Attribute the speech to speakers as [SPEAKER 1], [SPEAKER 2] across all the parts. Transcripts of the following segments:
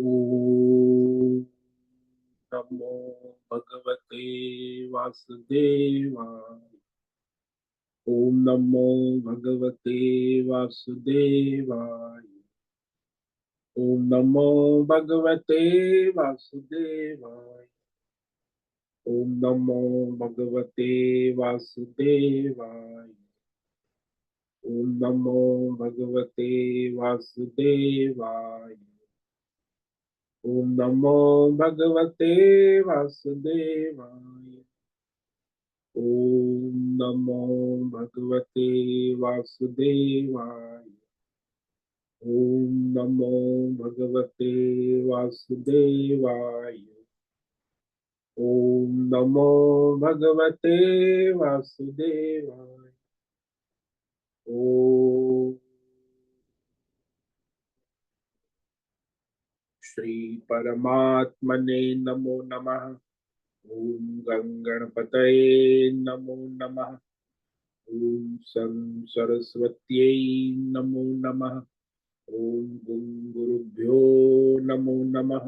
[SPEAKER 1] ओम नमो भगवते वासुदेवाय। ओम नमो भगवते वासुदेवाय। ओम नमो भगवते वासुदेवाय। ओम नमो भगवते वासुदेवाय। ओम नमो भगवते वासुदेवाय। ओम नमो भगवते वासुदेवाय। ओम नमो भगवते वासुदेवाय। ओम नमो भगवते वासुदेवाय। ओम नमो भगवते वासुदेवाय। ओम श्री परमात्मने नमो नमः। ओम गंगणपतये नमो नमः। ओम सं सरस्वत्यै नमो नमः। ओम गुरुभ्यो नमो नमः।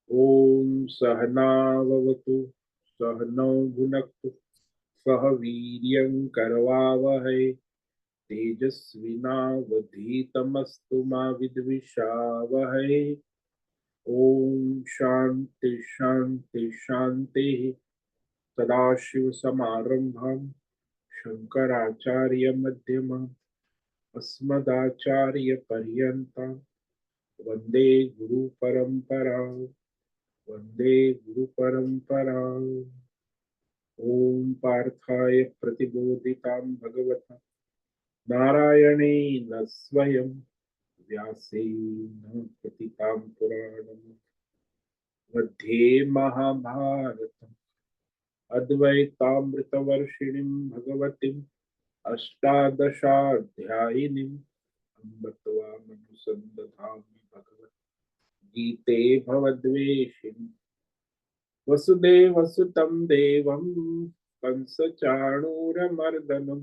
[SPEAKER 1] ओम सहनाववतु सहनौ भुनक्तु सह वीर्यं करवावहै तेजस्विनावधीतमस्तु मा विद्विषावहै। ओम शांति शांति शांति। सदाशिव समारंभां शंकराचार्य मध्यमाम् अस्मदाचार्य पर्यन्तां वंदे गुरु परंपरा। वंदे गुरु परंपरा। ओम पार्थाय प्रतिबोधितां भगवता नारायणेन स्वयं व्यासेन प्रतितां पुराणम् मध्ये महाभारतम् अद्वैतामृतवर्षिणीं भगवतीम् अष्टादशाध्यायिनीम् अम्ब त्वामनुसन्दधामि भगवत् गीते भवद्वेषिणि वसुदेवसुतं देवं कंसचाणूरमर्दनं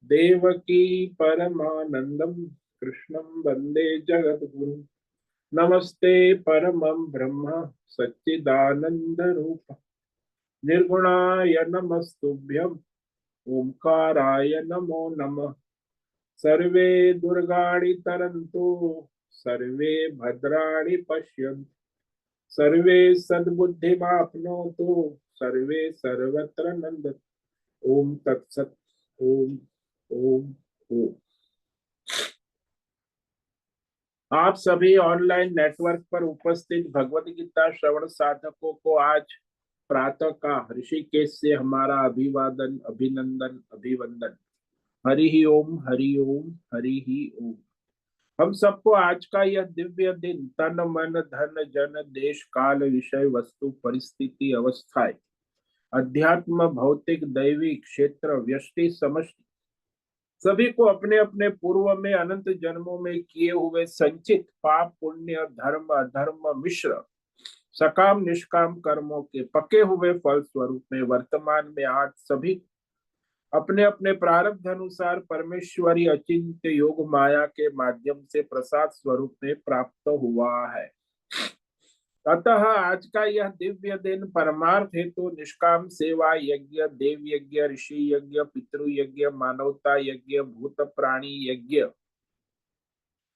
[SPEAKER 1] देवकी परमानन्दं कृष्णं वन्दे जगद्गुरुं। नमस्ते परमं ब्रह्म सच्चिदानन्दरूप निर्गुणाय नमस्तुभ्यं ओंकाराय नमो नमः। सर्वे दुर्गाणि तरन्तु सर्वे भद्राणि पश्यन्तु सर्वे सद्बुद्धिमाप्नोतु सर्वे सर्वत्र नन्दतु। ओम तत्सत्। ओम ओम ओम। आप सभी ऑनलाइन नेटवर्क पर उपस्थित भगवत गीता श्रवण साधकों को आज प्रातः का ऋषिकेश से हमारा अभिवादन अभिनंदन अभिवंदन। हरि ही ओम हरि ओम हरि ही ओम। हम सबको आज का यह दिव्य दिन तन मन धन जन देश काल विषय वस्तु परिस्थिति अवस्थाएं अध्यात्म भौतिक दैविक क्षेत्र व्यष्टि समष्टि सभी को अपने अपने पूर्व में अनंत जन्मों में किए हुए संचित पाप पुण्य धर्म अधर्म मिश्र सकाम निष्काम कर्मों के पके हुए फल स्वरूप में वर्तमान में आज सभी अपने अपने प्रारब्ध अनुसार परमेश्वरी अचिंत्य योग माया के माध्यम से प्रसाद स्वरूप में प्राप्त हुआ है। अतः आज का यह दिव्य दिन परमार्थ हेतु निष्काम सेवा यज्ञ देव यज्ञ ऋषि यज्ञ पितृ यज्ञ मानवता यज्ञ भूत प्राणी यज्ञ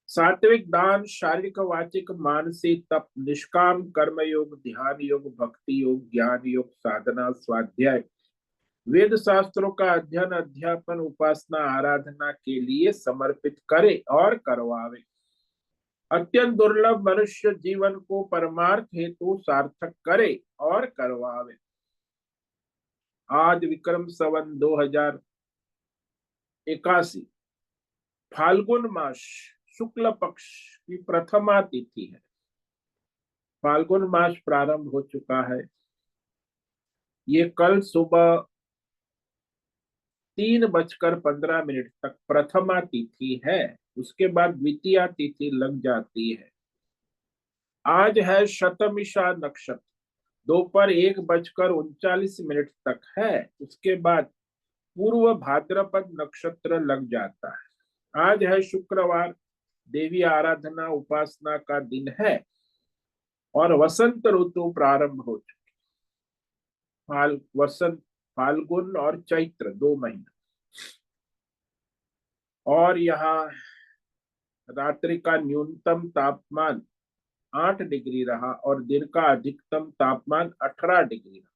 [SPEAKER 1] सात्विक दान शारीरिक वाचिक मानसिक तप निष्काम कर्म योग ध्यान योग भक्ति योग ज्ञान योग साधना स्वाध्याय वेद शास्त्रों का अध्ययन अध्यापन उपासना आराधना के लिए समर्पित करे और करवावे। अत्यंत दुर्लभ मनुष्य जीवन को परमार्थ हेतु सार्थक करे और करवावे। आज विक्रम संवत 2081 फाल्गुन मास शुक्ल पक्ष की प्रथमा तिथि है। फाल्गुन मास प्रारंभ हो चुका है। ये कल सुबह 3:15 तक प्रथमा तिथि है। उसके बाद द्वितीया तिथि लग जाती है। आज है शतमिषा नक्षत्र दोपहर 1:39 तक है। उसके बाद पूर्व भाद्रपद नक्षत्र लग जाता है। आज है शुक्रवार। देवी आराधना उपासना का दिन है। और वसंत ऋतु प्रारंभ हो चुकी। वसंत, फाल्गुन और चैत्र 2 महीना। और यहाँ रात्रि का न्यूनतम तापमान 8 डिग्री रहा और दिन का अधिकतम तापमान 18 डिग्री रहा।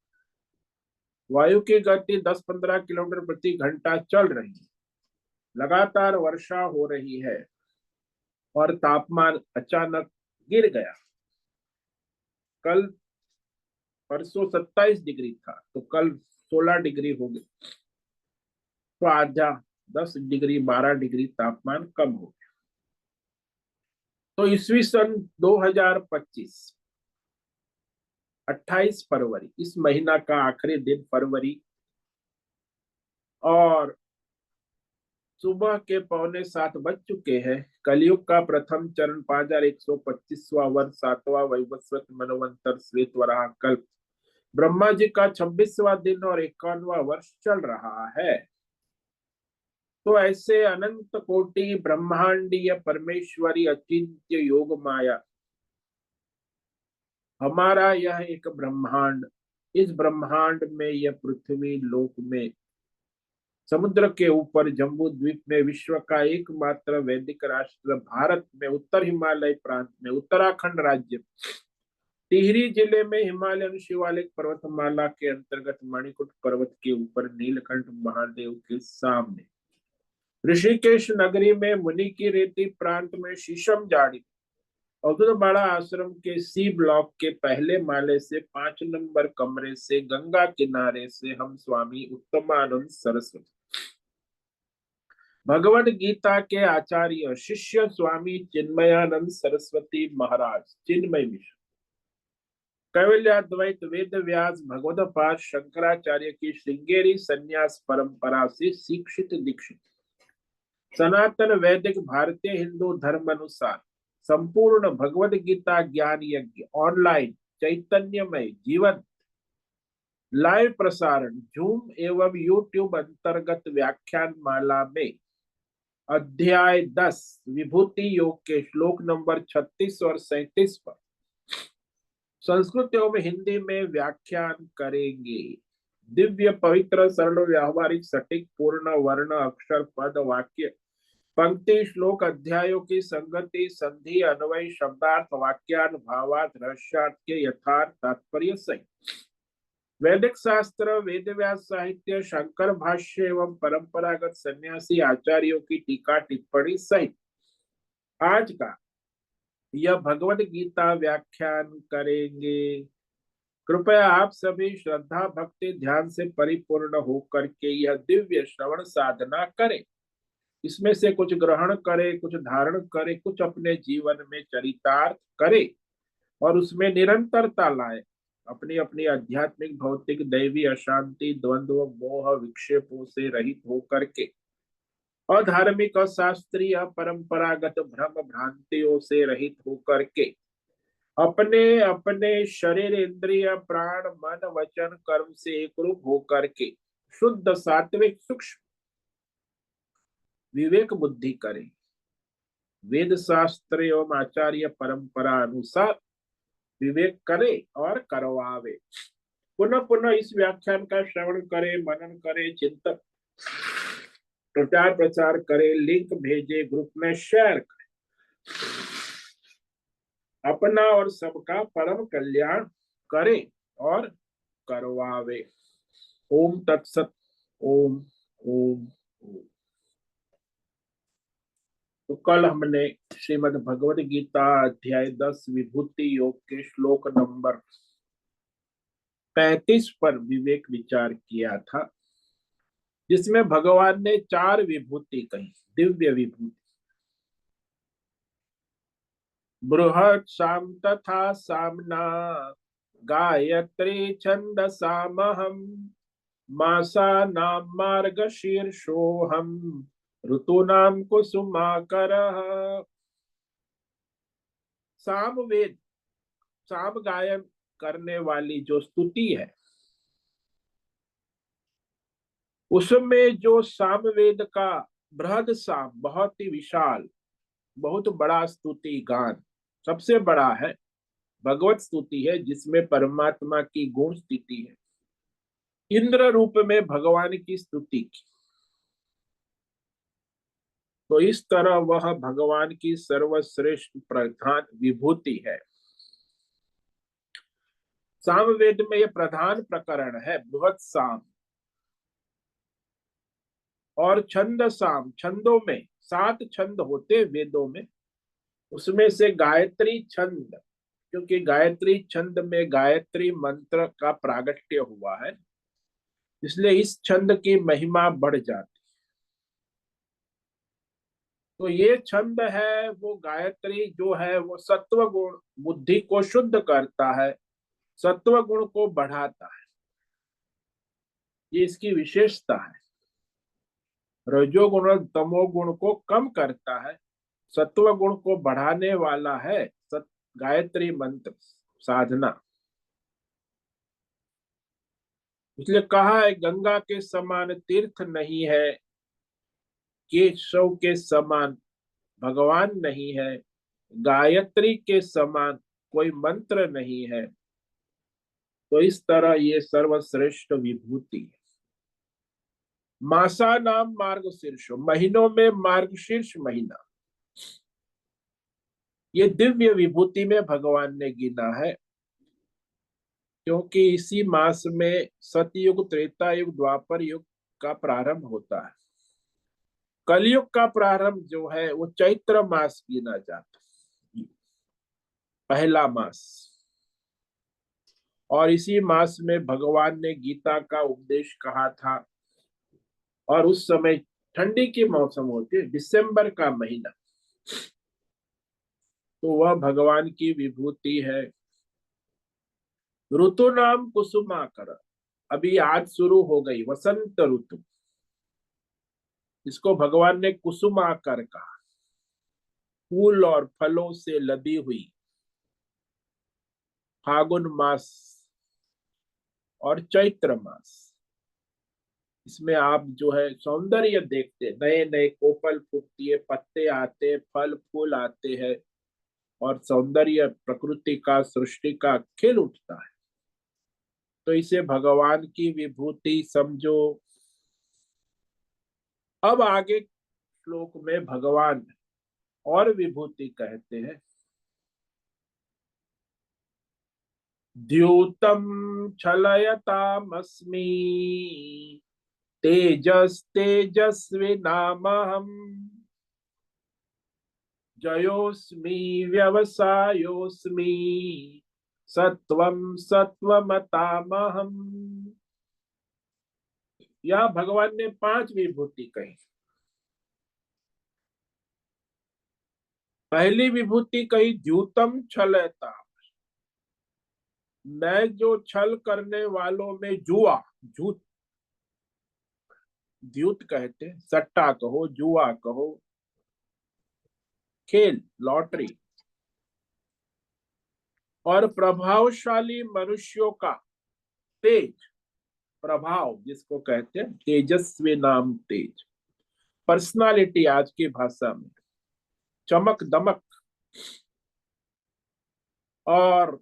[SPEAKER 1] वायु की गति 10-15 किलोमीटर प्रति घंटा चल रही है। लगातार वर्षा हो रही है और तापमान अचानक गिर गया। कल परसों 27 डिग्री था तो कल 16 डिग्री हो गई, तो आधा 10 डिग्री 12 डिग्री तापमान कम हो गया। तो ईस्वी सन 2025 28 फरवरी, इस महीना का आखिरी दिन फरवरी, और सुबह के 6:45 बज चुके हैं। कलयुग का प्रथम चरण 5125वां वर्ष, 7वां वैवस्वत मनवंतर श्वेत वराह कल्प, ब्रह्मा जी का 26वां दिन और 51वां वर्ष चल रहा है। तो ऐसे अनंत कोटि ब्रह्मांडीय परमेश्वरी अचिंत्य योग माया, हमारा यह एक ब्रह्मांड, इस ब्रह्मांड में यह पृथ्वी लोक में, समुद्र के ऊपर जम्बू द्वीप में, विश्व का एकमात्र वैदिक राष्ट्र भारत में, उत्तर हिमालय प्रांत में, उत्तराखंड राज्य, टिहरी जिले में, हिमालयन शिवालिक पर्वतमाला के अंतर्गत मणिकुट पर्वत के ऊपर नीलकंठ महादेव के सामने, ऋषिकेश नगरी में, मुनि की रेती प्रांत में, शीशम झाड़ी, अवधूतवाड़ा आश्रम के सी ब्लॉक के पहले माले से 5 नंबर कमरे से गंगा किनारे से हम स्वामी उत्तमानंद सरस्वती, भगवद गीता के आचार्य शिष्य स्वामी चिन्मयानंद सरस्वती महाराज, चिन्मय मिश्र, कैवल्याद्वैत वेद व्यास भगवदपाद शंकराचार्य की श्रृंगेरी संन्यास परंपरा से शिक्षित दीक्षित, सनातन वैदिक भारतीय हिंदू धर्म अनुसार संपूर्ण भगवद गीता ज्ञान यज्ञ ऑनलाइन चैतन्यमय जीवन लाइव प्रसारण जूम एवं यूट्यूब अंतर्गत व्याख्यान माला में अध्याय 10 विभूति योग के श्लोक नंबर 36 और 37 पर संस्कृत एवं हिंदी में व्याख्यान करेंगे। दिव्य पवित्र सरल व्यावहारिक सटीक पूर्ण वर्ण अक्षर पद वाक्य पंक्ति श्लोक अध्यायों की संगति संधि अन्वय शब्दार्थ वाक्यार्थ भावार्थ रहस्यार्थ के यथार्थ तात्पर्य सहित वैदिक शास्त्र वेद व्यास साहित्य शंकर भाष्य एवं परंपरागत सन्यासी आचार्यों की टीका टिप्पणी सहित आज का यह भगवद गीता व्याख्यान करेंगे। कृपया आप सभी श्रद्धा भक्ति ध्यान से परिपूर्ण होकर के यह दिव्य श्रवण साधना करें। इसमें से कुछ ग्रहण करे, कुछ धारण करे, कुछ अपने जीवन में चरितार्थ करे और उसमें निरंतरता लाए। अपनी अपनी आध्यात्मिक भौतिक दैवी अशांति द्वंद्व मोह विक्षेपों से रहित होकर के अधार्मिक अशास्त्रीय परंपरागत भ्रम भ्रांतियों से रहित होकर के अपने अपने शरीर इंद्रिय प्राण मन वचन कर्म से एकरूप होकर के शुद्ध सात्विक सूक्ष्म विवेक बुद्धि करें। वेद शास्त्र एवं आचार्य परंपरा अनुसार विवेक करे और करवावे। पुनः पुनः इस व्याख्यान का श्रवण करे, मनन करे, चिंतन प्रचार प्रसार करे, लिंक भेजे, ग्रुप में शेयर करे, अपना और सबका परम कल्याण करे और करवावे। ओम तत्सत। ओम ओम ओम। तो कल हमने श्रीमद् भगवद गीता अध्याय 10 विभूति योग के श्लोक नंबर 35 पर विवेक विचार किया था, जिसमें भगवान ने 4 विभूति कही, दिव्य विभूति। बृहत साम तथा सामना गायत्री छंद सामहम मासा नाम मार्ग शीर्षोहम ऋतूनाम कुसुमाकर। सामवेद, साम गायन करने वाली जो स्तुति है, उसमें जो सामवेद का बृहद साम, बहुत ही विशाल, बहुत बड़ा स्तुति गान, सबसे बड़ा है, भगवत स्तुति है जिसमें परमात्मा की गुण स्थिति है। इंद्र रूप में भगवान की स्तुति की, तो इस तरह वह भगवान की सर्वश्रेष्ठ प्रधान विभूति है। सामवेद में यह प्रधान प्रकरण है, बृहत साम। और छंद साम, छंदों में 7 छंद होते वेदों में, उसमें से गायत्री छंद, क्योंकि गायत्री छंद में गायत्री मंत्र का प्रागट्य हुआ है, इसलिए इस छंद की महिमा बढ़ जाती। तो ये छंद है वो गायत्री जो है वो सत्व गुण बुद्धि को शुद्ध करता है, सत्व गुण को बढ़ाता है, ये इसकी विशेषता है। रजोगुण और तमोगुण को कम करता है, सत्व गुण को बढ़ाने वाला है गायत्री मंत्र साधना। इसलिए कहा है गंगा के समान तीर्थ नहीं है, केशव के समान भगवान नहीं है, गायत्री के समान कोई मंत्र नहीं है। तो इस तरह ये सर्वश्रेष्ठ विभूति है। मासा नाम मार्गशीर्ष, महीनों में मार्गशीर्ष महीना, ये दिव्य विभूति में भगवान ने गिना है, क्योंकि इसी मास में सतयुग, त्रेता युग, द्वापर युग का प्रारंभ होता है। कलयुग का प्रारंभ जो है वो चैत्र मास गिना जाता है, पहला मास। और इसी मास में भगवान ने गीता का उपदेश कहा था। और उस समय ठंडी की मौसम होती है, दिसंबर का महीना, तो वह भगवान की विभूति है। ऋतु नाम कुसुमाकर, अभी आज शुरू हो गई वसंत ऋतु, इसको भगवान ने कुसुमाकर कहा। फूल और फलों से लदी हुई फागुन मास और चैत्र मास, इसमें आप जो है सौंदर्य देखते, नए नए कोपल फूटती है, पत्ते आते, फल फूल आते हैं, और सौंदर्य प्रकृति का, सृष्टि का खिल उठता है। तो इसे भगवान की विभूति समझो। अब आगे श्लोक में भगवान और विभूति कहते हैं। द्यूतम छलयतामस्मि तेजस्तेजस्विनामहम् जयोस्मि व्यवसायोस्मि सत्वम सत्वमतामहम्। यह भगवान ने 5 विभूति कही। पहली विभूति कही द्यूतम छलयता, मैं जो छल करने वालों में जुआ, झूठ, द्यूत कहते, सट्टा कहो, जुआ कहो, खेल, लॉटरी, और प्रभावशाली मनुष्यों का तेज, प्रभाव जिसको कहते हैं, तेजस्वी नाम तेज, पर्सनालिटी आज की भाषा में, चमक दमक, और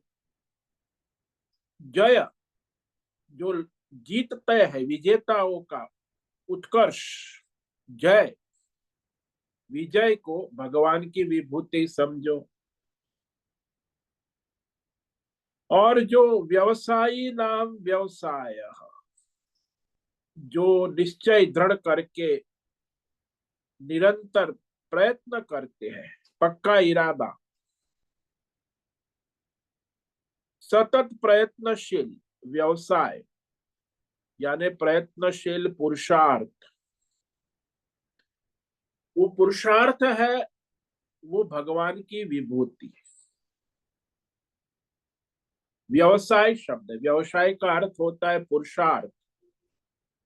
[SPEAKER 1] जय, जो जीत तय है, विजेताओं का उत्कर्ष, जय, विजय को भगवान की विभूति समझो। और जो व्यवसायी नाम व्यवसाय, जो निश्चय दृढ़ करके निरंतर प्रयत्न करते हैं, पक्का इरादा, सतत प्रयत्नशील व्यवसाय, यानी प्रयत्नशील पुरुषार्थ, वो पुरुषार्थ है, वो भगवान की विभूति। व्यवसाय शब्द, व्यवसाय का अर्थ होता है पुरुषार्थ,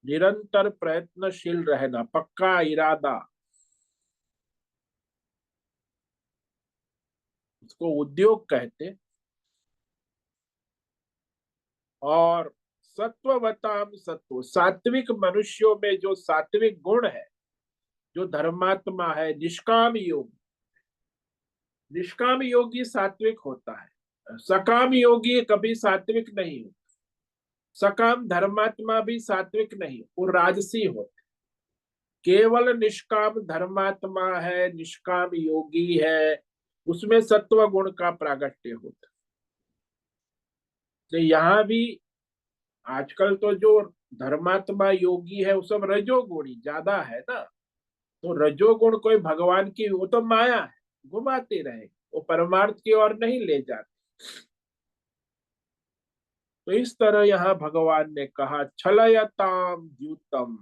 [SPEAKER 1] निरंतर प्रयत्नशील रहना, पक्का इरादा, उसको उद्योग कहते। और सत्ववताम सत्व, सात्विक मनुष्यों में जो सात्विक गुण है, जो धर्मात्मा है, निष्काम योग, निष्काम योगी सात्विक होता है, सकाम योगी कभी सात्विक नहीं हो, सकाम धर्मात्मा भी सात्विक नहीं, वो राजसी होते। केवल निष्काम धर्मात्मा है, निष्काम योगी है, उसमें सत्व गुण का प्रागट्य होता। तो यहाँ भी आजकल तो जो धर्मात्मा योगी है वो सब रजोगुणी ज्यादा है ना। तो रजोगुण कोई भगवान की, वो तो माया है, घुमाते रहे, वो परमार्थ की ओर नहीं ले जाते। तो इस तरह यहाँ भगवान ने कहा छलयताम द्यूतम,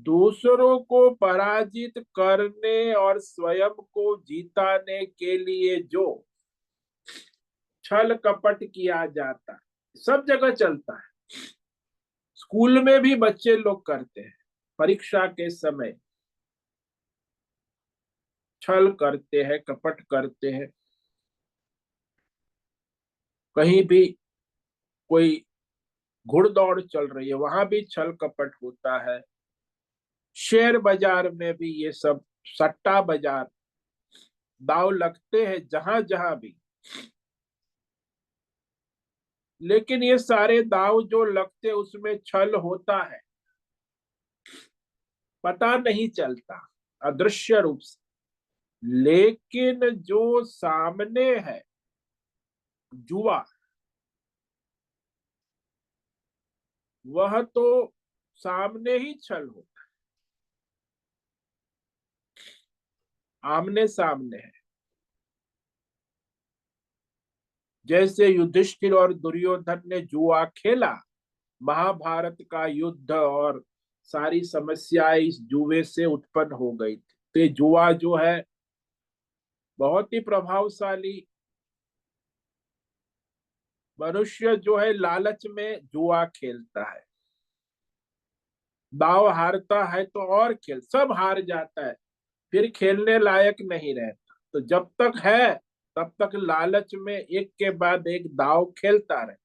[SPEAKER 1] दूसरों को पराजित करने और स्वयं को जीताने के लिए जो छल कपट किया जाता है, सब जगह चलता है। स्कूल में भी बच्चे लोग करते हैं, परीक्षा के समय छल करते हैं, कपट करते हैं। कहीं भी कोई घुड़दौड़ चल रही है, वहां भी छल कपट होता है। शेयर बाजार में भी ये सब, सट्टा बाजार, दांव लगते हैं जहां जहां भी। लेकिन ये सारे दांव जो लगते उसमें छल होता है, पता नहीं चलता, अदृश्य रूप से। लेकिन जो सामने है, जुआ, वह तो सामने ही छल होता, आमने सामने है। जैसे युधिष्ठिर और दुर्योधन ने जुआ खेला, महाभारत का युद्ध और सारी समस्याएं इस जुए से उत्पन्न हो गई थी। तो ये जुआ जो है बहुत ही प्रभावशाली। मनुष्य जो है लालच में जुआ खेलता है, दाव हारता है तो और खेल, सब हार जाता है, फिर खेलने लायक नहीं रहता। तो जब तक है तब तक लालच में एक के बाद एक दाव खेलता रहे,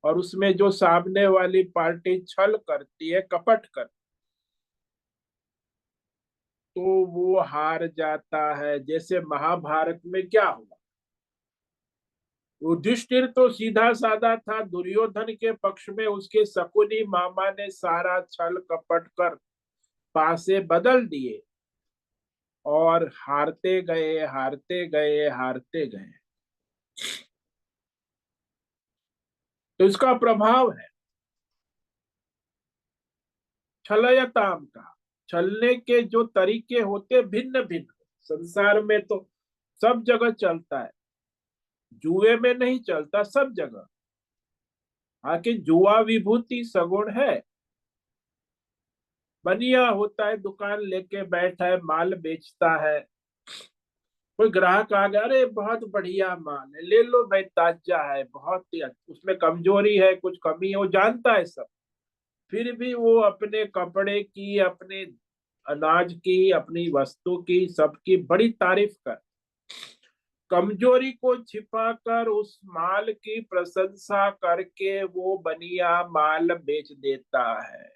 [SPEAKER 1] और उसमें जो सामने वाली पार्टी छल करती है, कपट कर, तो वो हार जाता है। जैसे महाभारत में क्या हुआ, युधिष्ठिर तो सीधा साधा था, दुर्योधन के पक्ष में उसके शकुनी मामा ने सारा छल कपट कर पासे बदल दिए, और हारते गए, हारते गए, हारते गए। तो इसका प्रभाव है छलयताम का। छलने के जो तरीके होते भिन्न भिन्न, संसार में तो सब जगह चलता है, जुए में नहीं चलता, सब जगह। आके जुआ विभूति सगुण है, बनिया होता है, दुकान लेके बैठा है, माल बेचता है। कोई ग्राहक आ गया, अरे बहुत बढ़िया माल है, ले लो भाई, ताजा है, बहुत ही उसमें कमजोरी है, कुछ कमी है, वो जानता है सब। फिर भी वो अपने कपड़े की, अपने अनाज की, अपनी वस्तु की, सबकी बड़ी तारीफ कर, कमजोरी को छिपाकर उस माल की प्रशंसा करके वो बनिया माल बेच देता है।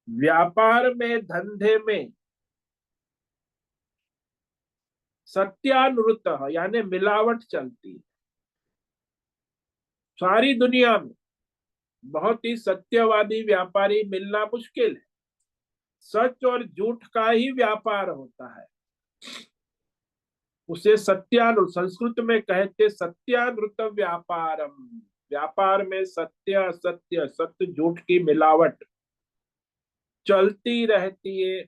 [SPEAKER 1] व्यापार में, धंधे में सत्यानुरुत यानी मिलावट चलती है। सारी दुनिया में बहुत ही सत्यवादी व्यापारी मिलना मुश्किल है। सच और झूठ का ही व्यापार होता है, उसे सत्यानु, संस्कृत में कहते सत्यानुत व्यापारम। व्यापार में सत्य असत्य, सत्य झूठ की मिलावट चलती रहती है।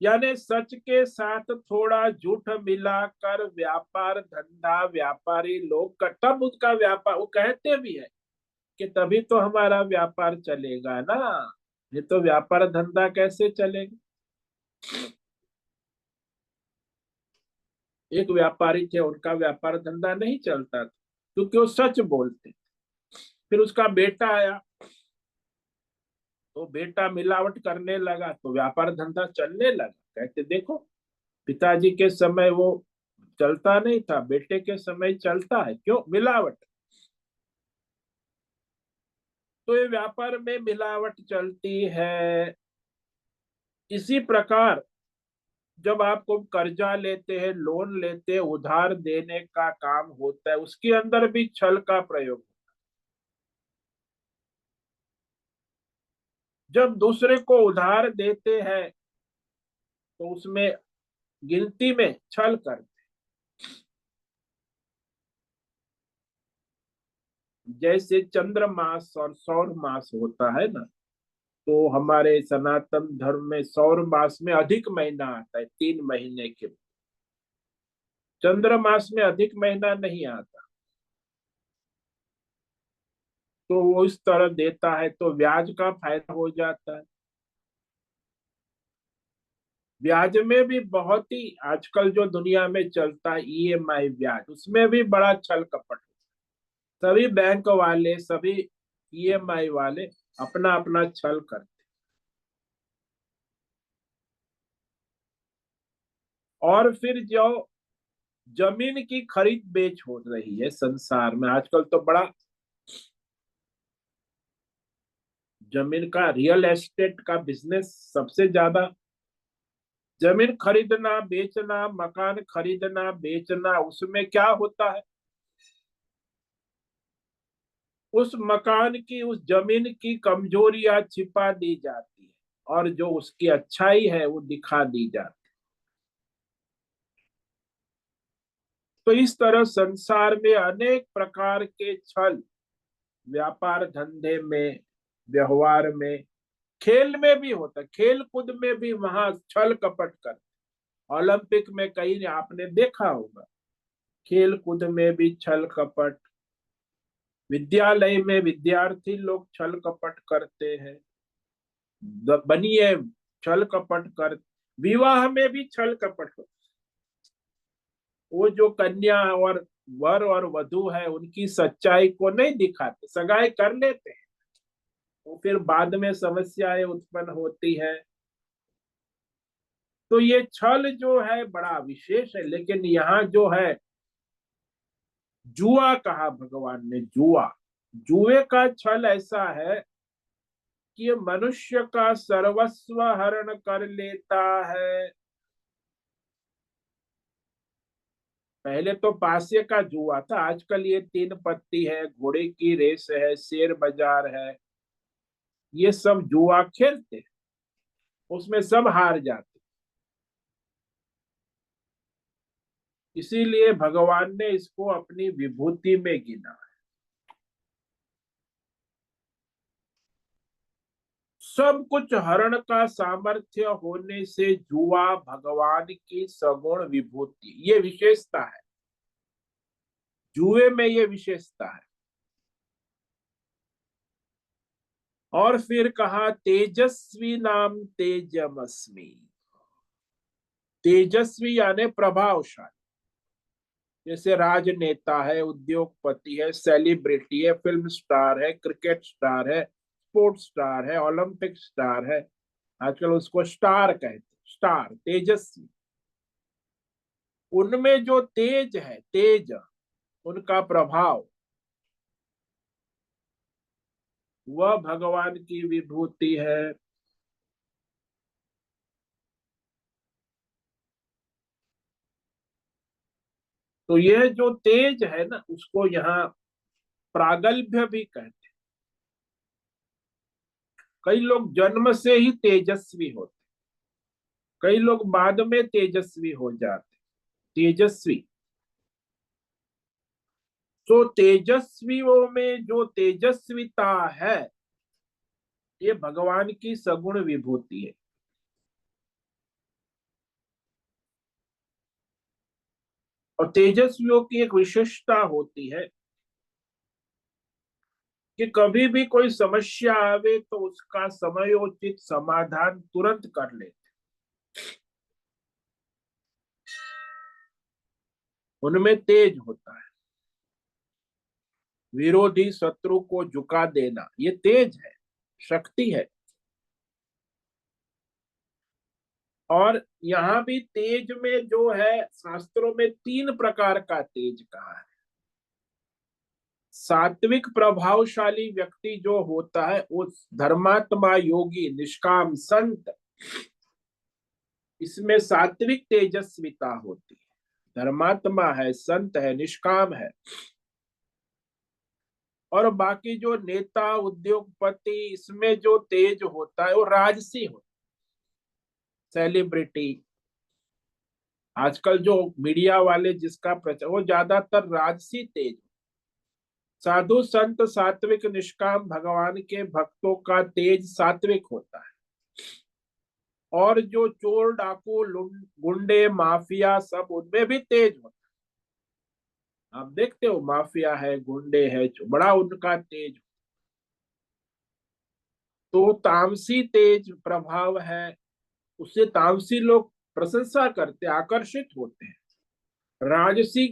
[SPEAKER 1] यानी सच के साथ थोड़ा झूठ मिलाकर व्यापार धंधा व्यापारी लोग कर, तब उसका व्यापार, वो कहते भी है कि तभी तो हमारा व्यापार चलेगा ना, ये तो व्यापार धंधा कैसे चलेगा। एक व्यापारी थे, उनका व्यापार धंधा नहीं चलता था क्योंकि वो सच बोलते। फिर उसका बेटा आया, तो बेटा मिलावट करने लगा, तो व्यापार धंधा चलने लगा। कहते देखो, पिताजी के समय वो चलता नहीं था, बेटे के समय चलता है, क्यों? मिलावट। तो ये व्यापार में मिलावट चलती है। इसी प्रकार जब आपको कर्जा लेते हैं, लोन लेते हैं, उधार देने का काम होता है, उसके अंदर भी छल का प्रयोग। जब दूसरे को उधार देते हैं तो उसमें गिनती में छल करते। जैसे चंद्रमास और सौर मास होता है ना, तो हमारे सनातन धर्म में सौर मास में अधिक महीना आता है 3 महीने के। चंद्रमास में अधिक महीना नहीं आता। तो वो इस तरह देता है तो ब्याज का फायदा हो जाता है। ब्याज में भी बहुत ही आजकल जो दुनिया में चलता है ईएमआई ब्याज, उसमें भी बड़ा छल कपट। सभी बैंक वाले, सभी ईएमआई वाले अपना अपना छल करते। और फिर जो जमीन की खरीद बेच हो रही है संसार में आजकल, तो बड़ा जमीन का, रियल एस्टेट का बिजनेस सबसे ज्यादा। जमीन खरीदना बेचना, मकान खरीदना बेचना, उसमें क्या होता है, उस मकान की, उस जमीन की कमजोरियां छिपा दी जाती है और जो उसकी अच्छाई है वो दिखा दी जाती है। तो इस तरह संसार में अनेक प्रकार के छल, व्यापार धंधे में, व्यवहार में, खेल में भी होता है। खेल कूद में भी वहां छल कपट कर। ओलंपिक में कहीं आपने देखा होगा, खेल कूद में भी छल कपट। विद्यालय में विद्यार्थी लोग छल कपट करते हैं। बनिए छल कपट कर। विवाह में भी छल कपट हो। वो जो कन्या और वर और वधु है उनकी सच्चाई को नहीं दिखाते, सगाई कर लेते हैं, तो फिर बाद में समस्याएं उत्पन्न होती है। तो ये छल जो है बड़ा विशेष है। लेकिन यहाँ जो है जुआ कहा भगवान ने, जुआ। जुए का छल ऐसा है कि ये मनुष्य का सर्वस्व हरण कर लेता है। पहले तो पासे का जुआ था, आजकल ये 3 पत्ती है, घोड़े की रेस है, शेयर बाजार है, ये सब जुआ खेलते हैं, उसमें सब हार जाते। इसीलिए भगवान ने इसको अपनी विभूति में गिना। सब कुछ हरण का सामर्थ्य होने से जुआ भगवान की सगुण विभूति, ये विशेषता है। जुए में ये विशेषता है। और फिर कहा तेजस्वी नाम तेजमस्मी। तेजस्वी यानी प्रभावशाली। जैसे राजनेता है, उद्योगपति है, सेलिब्रिटी है, फिल्म स्टार है, क्रिकेट स्टार है, स्पोर्ट्स स्टार है, ओलंपिक स्टार है, आजकल उसको स्टार कहते, स्टार तेजस्वी। उनमें जो तेज है, तेज, उनका प्रभाव, वह भगवान की विभूति है। तो यह जो तेज है ना, उसको यहाँ प्रागल्भ्य भी कहते हैं। कई लोग जन्म से ही तेजस्वी होते, कई लोग बाद में तेजस्वी हो जाते। तेजस्वी, तो तेजस्वियों में जो तेजस्विता है, ये भगवान की सगुण विभूति है। और तेजस्वियों की एक विशेषता होती है कि कभी भी कोई समस्या आवे तो उसका समयोचित समाधान तुरंत कर ले। उनमें तेज होता है। विरोधी शत्रु को झुका देना, ये तेज है, शक्ति है। और यहाँ भी तेज में जो है, शास्त्रों में 3 प्रकार का तेज कहा है। सात्विक प्रभावशाली व्यक्ति जो होता है वो धर्मात्मा, योगी, निष्काम संत, इसमें सात्विक तेजस्विता होती है, धर्मात्मा है, संत है, निष्काम है। और बाकी जो नेता उद्योगपति, इसमें जो तेज होता है वो राजसी होता है। सेलिब्रिटी, आजकल जो मीडिया वाले जिसका प्रचार, वो ज्यादातर राजसी तेज। साधु संत सात्विक निष्काम भगवान के भक्तों का तेज सात्विक होता है। और जो चोर डाकू गुंडे माफिया सब, उनमें भी तेज होता है। आप देखते हो माफिया है, गुंडे है, बड़ा उनका तेज। तो तामसी तेज प्रभाव है, उससे तामसी लोग प्रशंसा करते, आकर्षित होते हैं। राजसी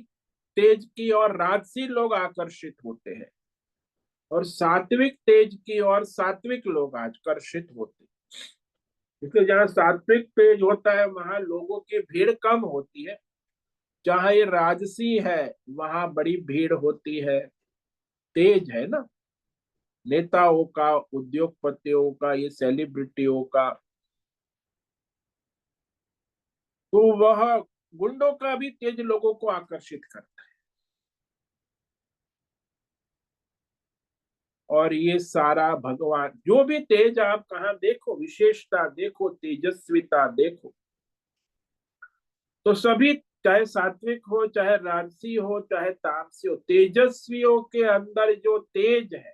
[SPEAKER 1] तेज की और राजसी लोग आकर्षित होते हैं, और सात्विक तेज की और सात्विक लोग आकर्षित होते हैं। इसलिए जहाँ सात्विक तेज होता है वहां लोगों की भीड़ कम होती है। जहाँ ये राजसी है वहां बड़ी भीड़ होती है, तेज है ना, नेताओं का, उद्योगपतियों का, ये सेलिब्रिटियों का। तो वह गुंडों का भी तेज लोगों को आकर्षित करता है। और ये सारा भगवान जो भी तेज आप कहाँ देखो, विशेषता देखो, तेजस्विता देखो, तो सभी, चाहे सात्विक हो, चाहे राजसी हो, चाहे तामसी हो, तेजस्वियों के अंदर जो तेज है,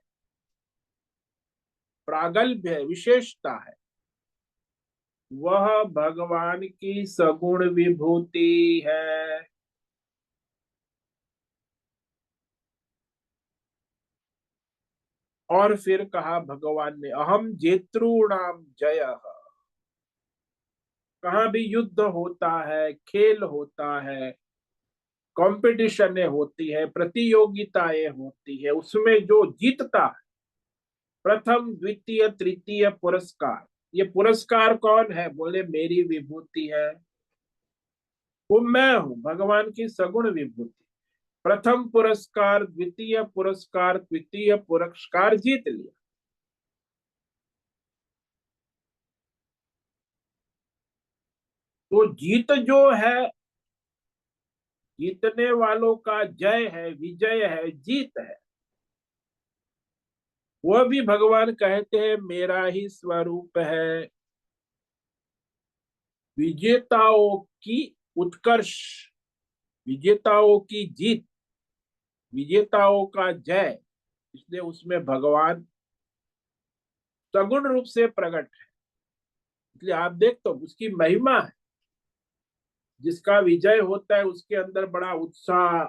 [SPEAKER 1] प्रागल्भ्य है, विशेषता है, वह भगवान की सगुण विभूति है। और फिर कहा भगवान ने, अहम जेतॄणाम जय। कहाँ भी युद्ध होता है, खेल होता है, कंपटीशनें होती है, प्रतियोगिताएं होती है, उसमें जो जीतता है, प्रथम द्वितीय तृतीय पुरस्कार, ये पुरस्कार कौन है? बोले मेरी विभूति है, वो मैं हूं, भगवान की सगुण विभूति। प्रथम पुरस्कार, द्वितीय पुरस्कार, तृतीय पुरस्कार जीत लिया। तो जीत जो है, जीतने वालों का जय है, विजय है, जीत है, वह भी भगवान कहते हैं मेरा ही स्वरूप है। विजेताओं की उत्कर्ष, विजेताओं की जीत, विजेताओं का जय, इसलिए उसमें भगवान सगुण रूप से प्रकट है। इसलिए आप देख तो उसकी महिमा है। जिसका विजय होता है उसके अंदर बड़ा उत्साह,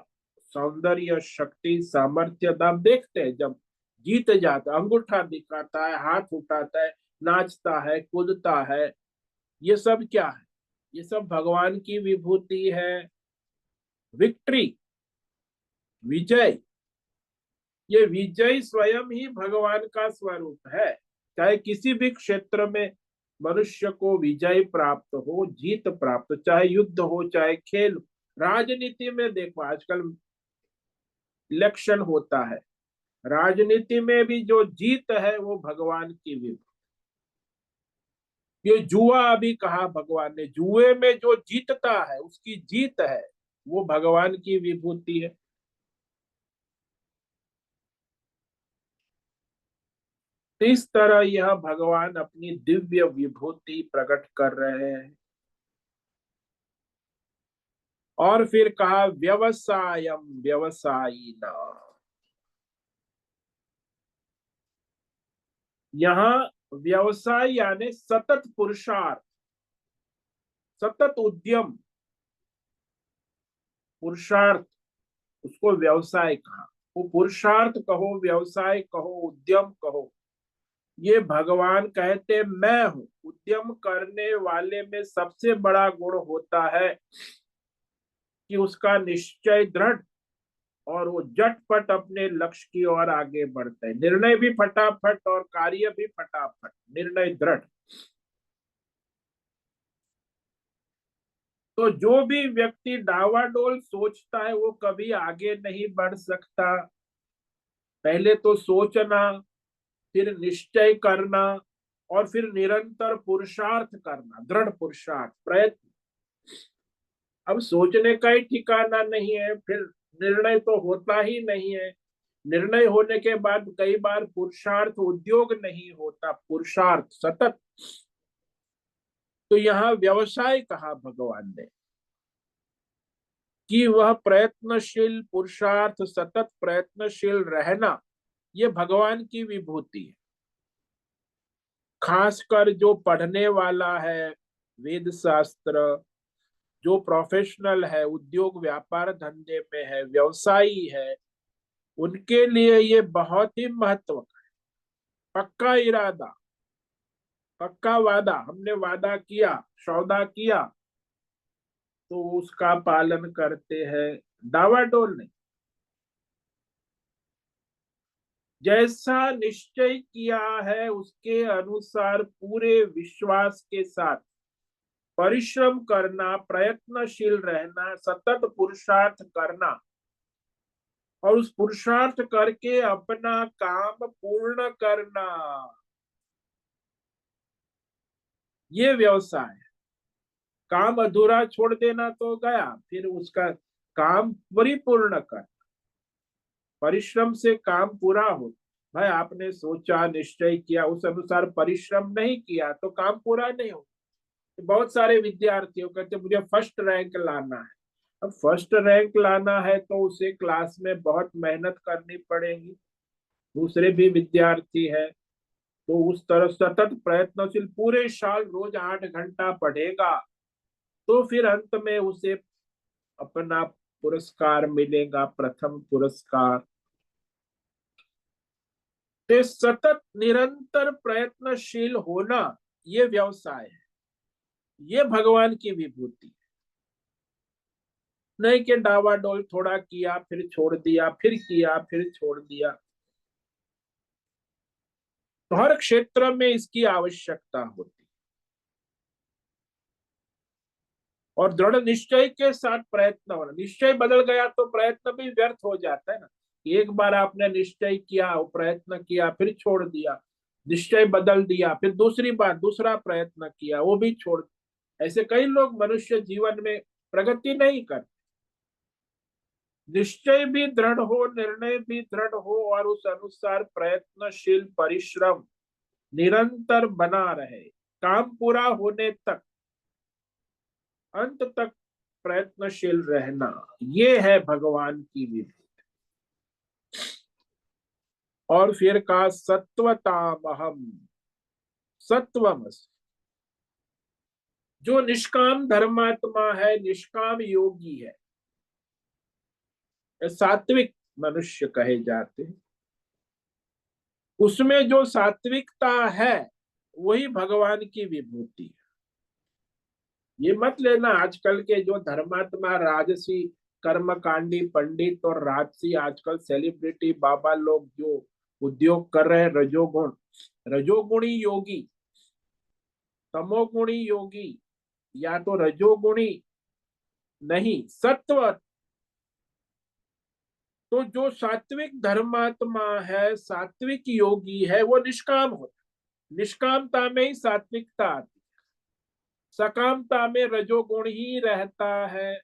[SPEAKER 1] सौंदर्य, शक्ति, सामर्थ्य, आप देखते हैं जब जीत जाता है, अंगूठा दिखाता है, हाथ उठाता है, नाचता है, कूदता है, ये सब क्या है? ये सब भगवान की विभूति है। विक्ट्री, विजय, ये विजय स्वयं ही भगवान का स्वरूप है। चाहे किसी भी क्षेत्र में मनुष्य को विजय प्राप्त हो, जीत प्राप्त हो, चाहे युद्ध हो, चाहे खेल, राजनीति में देखो आजकल इलेक्शन होता है, राजनीति में भी जो जीत है वो भगवान की विभूति। ये जुआ अभी कहा भगवान ने, जुए में जो जीतता है उसकी जीत है, वो भगवान की विभूति है। इस तरह यह भगवान अपनी दिव्य विभूति प्रकट कर रहे हैं। और फिर कहा व्यवसायम व्यवसायी न, यहाँ व्यवसाय यानी सतत पुरुषार्थ, सतत उद्यम, पुरुषार्थ, उसको व्यवसाय कहा। वो पुरुषार्थ कहो, व्यवसाय कहो, उद्यम कहो, ये भगवान कहते मैं हूं। उद्यम करने वाले में सबसे बड़ा गुण होता है कि उसका निश्चय दृढ़, और वो झटपट अपने लक्ष्य की ओर आगे बढ़ते हैं। निर्णय भी फटाफट और कार्य भी फटाफट, निर्णय दृढ़। तो जो भी व्यक्ति डावाडोल सोचता है वो कभी आगे नहीं बढ़ सकता। पहले तो सोचना, फिर निश्चय करना, और फिर निरंतर पुरुषार्थ करना, दृढ़ पुरुषार्थ, प्रयत्न। अब सोचने का ही ठिकाना नहीं है, फिर निर्णय तो होता ही नहीं है। निर्णय होने के बाद कई बार पुरुषार्थ उद्योग नहीं होता, पुरुषार्थ सतत। तो यहाँ व्यवसाय कहा भगवान ने कि वह प्रयत्नशील, पुरुषार्थ सतत प्रयत्नशील रहना, ये भगवान की विभूति है। खासकर जो पढ़ने वाला है वेद शास्त्र, जो प्रोफेशनल है, उद्योग व्यापार धंधे में है, व्यवसायी है, उनके लिए ये बहुत ही महत्व का है। पक्का इरादा, पक्का वादा, हमने वादा किया, सौदा किया, तो उसका पालन करते हैं, डावाडोल नहीं। जैसा निश्चय किया है उसके अनुसार पूरे विश्वास के साथ परिश्रम करना, प्रयत्नशील रहना, सतत पुरुषार्थ करना, और उस पुरुषार्थ करके अपना काम पूर्ण करना, ये व्यवसाय है। काम अधूरा छोड़ देना तो गया, फिर उसका काम परिपूर्ण कर, परिश्रम से काम पूरा हो। भाई आपने सोचा, निश्चय किया, उस अनुसार परिश्रम नहीं किया तो काम पूरा नहीं हो। बहुत सारे विद्यार्थियों कहते मुझे फर्स्ट रैंक लाना है। अब फर्स्ट रैंक लाना है तो उसे क्लास में बहुत मेहनत करनी पड़ेगी, दूसरे भी विद्यार्थी है, तो उस तरह सतत प्रयत्नशील पूरे साल रोज 8 घंटा पढ़ेगा, तो फिर अंत में उसे अपना पुरस्कार मिलेगा, प्रथम पुरस्कार। तो सतत निरंतर प्रयत्नशील होना, ये व्यवसाय है, ये भगवान की विभूति है। नहीं कि डावाडोल, थोड़ा किया फिर छोड़ दिया, फिर किया फिर छोड़ दिया। तो हर क्षेत्र में इसकी आवश्यकता होती है, और दृढ़ निश्चय के साथ प्रयत्न होना। निश्चय बदल गया तो प्रयत्न भी व्यर्थ हो जाता है ना। एक बार आपने निश्चय किया, प्रयत्न किया, फिर छोड़ दिया, निश्चय बदल दिया, फिर दूसरी बार दूसरा प्रयत्न किया, वो भी छोड़। ऐसे कई लोग मनुष्य जीवन में प्रगति नहीं करते। निश्चय भी दृढ़ हो, निर्णय भी दृढ़ हो, और उस अनुसार प्रयत्नशील, परिश्रम निरंतर बना रहे, काम पूरा होने तक, अंत तक प्रयत्नशील रहना, ये है भगवान की विधि। और फिर कहा सत्वतामहम, सत्वमस। जो निष्काम धर्मात्मा है, निष्काम योगी है, सात्विक मनुष्य कहे जाते हैं, उसमें जो सात्विकता है वही भगवान की विभूति है। ये मत लेना आजकल के जो धर्मात्मा, राजसी कर्मकांडी पंडित और राजसी आजकल सेलिब्रिटी बाबा लोग जो उद्योग कर रहे हैं, रजोगुण, रजोगुणी योगी, तमोगुणी योगी, या तो रजोगुणी नहीं, सत्व। तो जो सात्विक धर्मात्मा है, सात्विक योगी है, वो निष्काम होता है। निष्कामता में ही सात्विकता आती, सकामता में रजोगुण ही रहता है।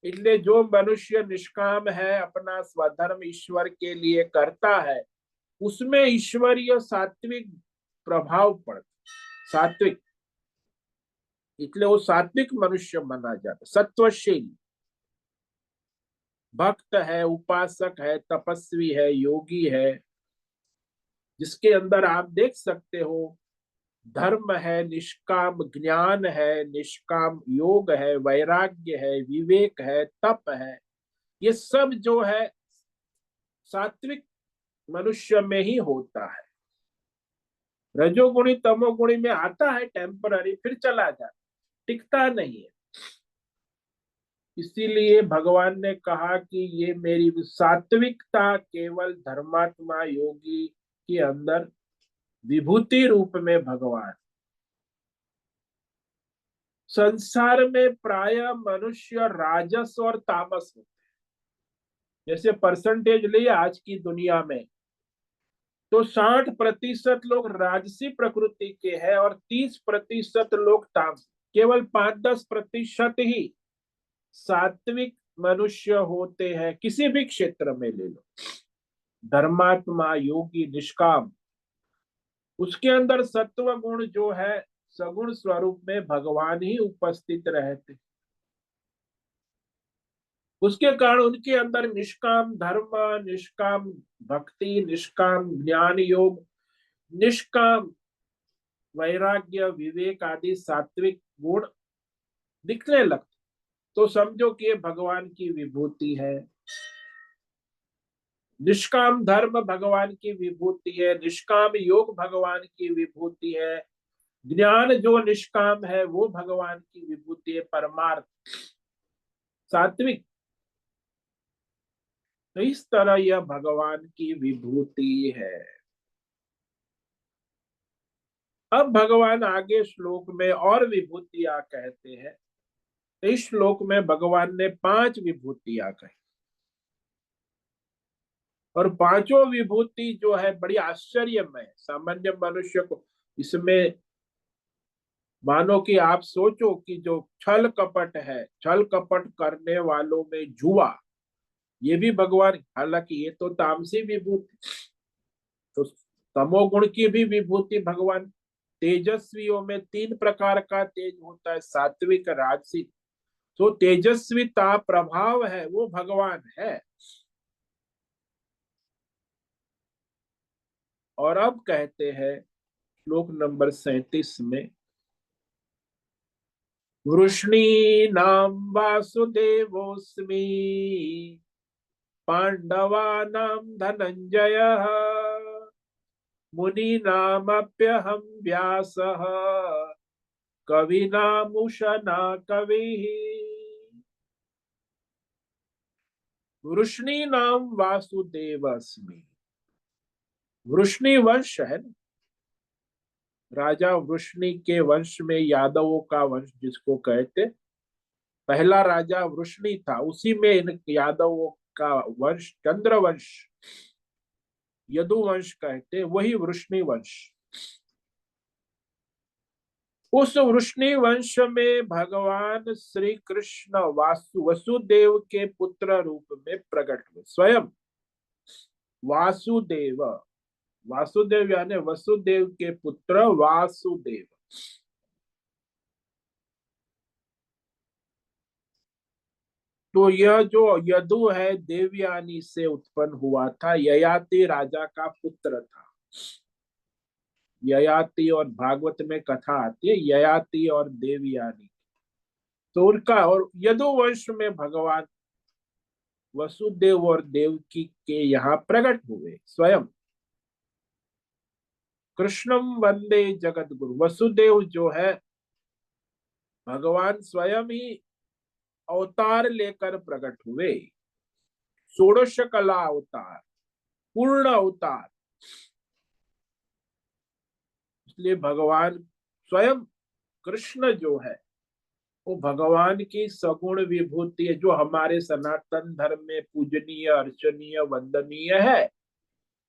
[SPEAKER 1] इसलिए जो मनुष्य निष्काम है, अपना स्वधर्म ईश्वर के लिए करता है, उसमें ईश्वरीय सात्विक प्रभाव पड़ता, सात्विक। इसलिए वो सात्विक मनुष्य माना जाता, सत्वशील भक्त है, उपासक है, तपस्वी है, योगी है, जिसके अंदर आप देख सकते हो धर्म है, निष्काम ज्ञान है, निष्काम योग है, वैराग्य है, विवेक है, तप है। ये सब जो है सात्विक मनुष्य में ही होता है। रजोगुणी तमोगुणी में आता है टेम्पररी, फिर चला जाता, टिकता नहीं है। इसीलिए भगवान ने कहा कि ये मेरी सात्विकता केवल धर्मात्मा योगी के अंदर विभूति रूप में भगवान। संसार में प्राय मनुष्य राजस और तामस होते हैं। जैसे परसेंटेज लिए आज की दुनिया में तो 60% लोग राजसी प्रकृति के हैं और 30% लोग तामसी। केवल 5-10% ही सात्विक मनुष्य होते हैं, किसी भी क्षेत्र में ले लो। धर्मात्मा, योगी, निष्काम, उसके अंदर सत्व गुण जो है सगुण स्वरूप में भगवान ही उपस्थित रहते, उसके कारण उनके अंदर निष्काम धर्म, निष्काम भक्ति, निष्काम ज्ञान योग, निष्काम वैराग्य, विवेक आदि सात्विक गुण दिखने लगते। तो समझो कि ये भगवान की विभूति है। निष्काम धर्म भगवान की विभूति है, निष्काम योग भगवान की विभूति है, ज्ञान जो निष्काम है वो भगवान की विभूति है, परमार्थ सात्विक। तो इस तरह यह भगवान की विभूति है। अब भगवान आगे श्लोक में और विभूतियां कहते हैं। इस श्लोक में भगवान ने 5 विभूतियां कही और पांचों विभूति जो है बड़ी आश्चर्यमय, सामान्य मनुष्य को इसमें मानो कि आप सोचो कि जो छल कपट है, छल कपट करने वालों में जुआ, ये भी भगवान, हालांकि ये तो तामसी विभूति, तो तमोगुण की भी विभूति भगवान। तेजस्वियों में 3 प्रकार का तेज होता है, सात्विक, राजसिक। तो तेजस्विता प्रभाव है वो भगवान है। और अब कहते हैं श्लोक नंबर 37 में, वृष्णीनां वासुदेवोऽस्मि पांडवानां धनंजयः मुनीनामप्यहं व्यासः कविनामुशना कविः। वृष्णीनां वासुदेवस्मि, वृष्णि वंश है ना, राजा वृष्णि के वंश में यादवों का वंश जिसको कहते, पहला राजा वृष्णि था, उसी में इन यादवों का वंश चंद्रवंश, यदुवंश कहते, वही वृष्णि वंश। उस वृष्णि वंश में भगवान श्री कृष्ण वसुदेव के पुत्र रूप में प्रकट हुए स्वयं। वासुदेव, वासुदेव यानी वसुदेव के पुत्र वासुदेव। तो यह जो यदु है देवयानी से उत्पन्न हुआ था, ययाति राजा का पुत्र था। ययाति और भागवत में कथा आती है ययाति और देवयानी, तो उनका और यदुवंश में भगवान वसुदेव और देवकी के यहाँ प्रकट हुए स्वयं। कृष्णम वंदे जगत गुरु, वसुदेव जो है भगवान स्वयं ही अवतार लेकर प्रकट हुए, षोडश कला अवतार, पूर्ण अवतार। इसलिए भगवान स्वयं कृष्ण जो है वो भगवान की सगुण विभूति है, जो हमारे सनातन धर्म में पूजनीय, अर्चनीय, वंदनीय है।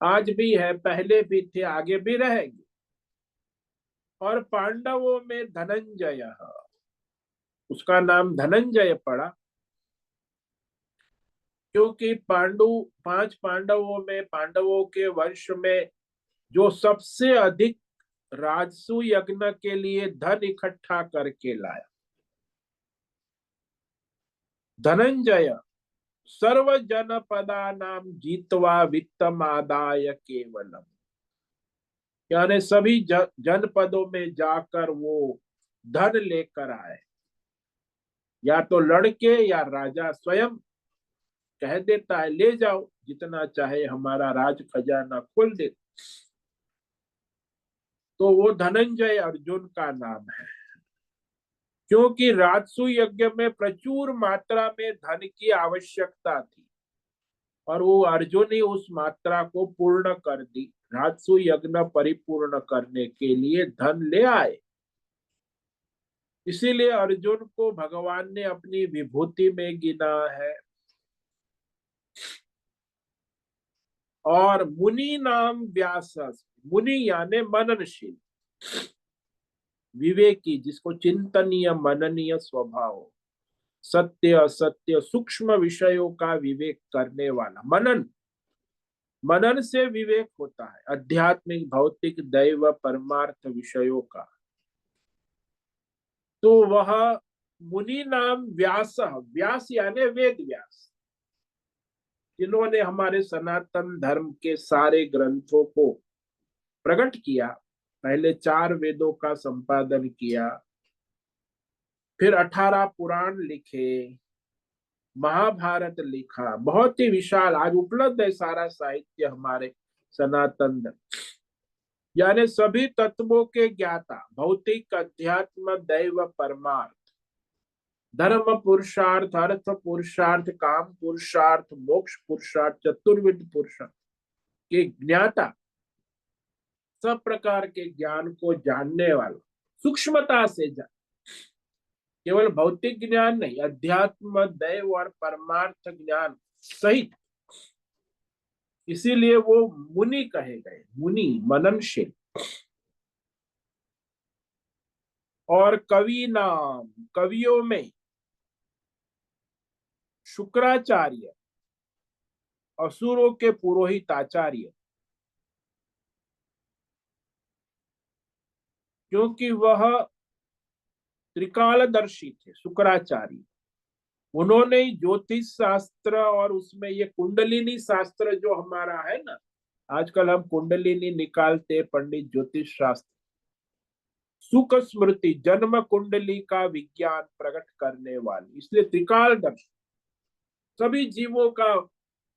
[SPEAKER 1] आज भी है, पहले भी थे, आगे भी रहेंगे। और पांडवों में धनंजय, उसका नाम धनंजय पड़ा क्योंकि 5 पांडवों में, पांडवों के वंश में जो सबसे अधिक राजसु यज्ञ के लिए धन इकट्ठा करके लाया, धनंजय सर्व जनपदा नाम जीतवा वित्तम आदाय केवलम, यानी सभी जनपदों में जाकर वो धन लेकर आए। या तो लड़के या राजा स्वयं कह देता है ले जाओ जितना चाहे, हमारा राज खजाना खोल दे। तो वो धनंजय अर्जुन का नाम है, क्योंकि राजसु यज्ञ में प्रचुर मात्रा में धन की आवश्यकता थी और वो अर्जुन ही उस मात्रा को पूर्ण कर दी। राजसु यज्ञ परिपूर्ण करने के लिए धन ले आए। इसीलिए अर्जुन को भगवान ने अपनी विभूति में गिना है। और मुनि नाम व्यास, मुनि यानी मननशील, विवेकी जिसको चिंतनीय मननीय स्वभाव हो, सत्य असत्य सूक्ष्म विषयों का विवेक करने वाला। मनन, मनन से विवेक होता है आध्यात्मिक भौतिक दैव परमार्थ विषयों का। तो वह मुनि नाम व्यास, व्यास यानी वेद व्यास, जिन्होंने हमारे सनातन धर्म के सारे ग्रंथों को प्रकट किया। पहले 4 वेदों का संपादन किया, फिर 18 पुराण लिखे, महाभारत लिखा, बहुत ही विशाल आज उपलब्ध है सारा साहित्य हमारे सनातन धर्म। यानी सभी तत्वों के ज्ञाता, भौतिक अध्यात्म दैव परमार्थ, धर्म पुरुषार्थ अर्थ पुरुषार्थ काम पुरुषार्थ मोक्ष पुरुषार्थ चतुर्विध पुरुषार्थ के ज्ञाता, सब प्रकार के ज्ञान को जानने वाला, सूक्ष्मता से जान, केवल भौतिक ज्ञान नहीं, अध्यात्म दैव और परमार्थ ज्ञान सहित। इसीलिए वो मुनि कहे गए, मुनि मननशील। और कवि नाम, कवियों में शुक्राचार्य, असुरों के पुरोहित आचार्य, क्योंकि वह त्रिकालदर्शी थे शुक्राचार्य। उन्होंने ज्योतिष शास्त्र और उसमें ये कुंडलिनी शास्त्र जो हमारा है ना, आजकल हम कुंडलिनी निकालते पंडित ज्योतिष शास्त्र, सुख स्मृति जन्म कुंडली का विज्ञान प्रकट करने वाली, इसलिए त्रिकालदर्शी, सभी जीवों का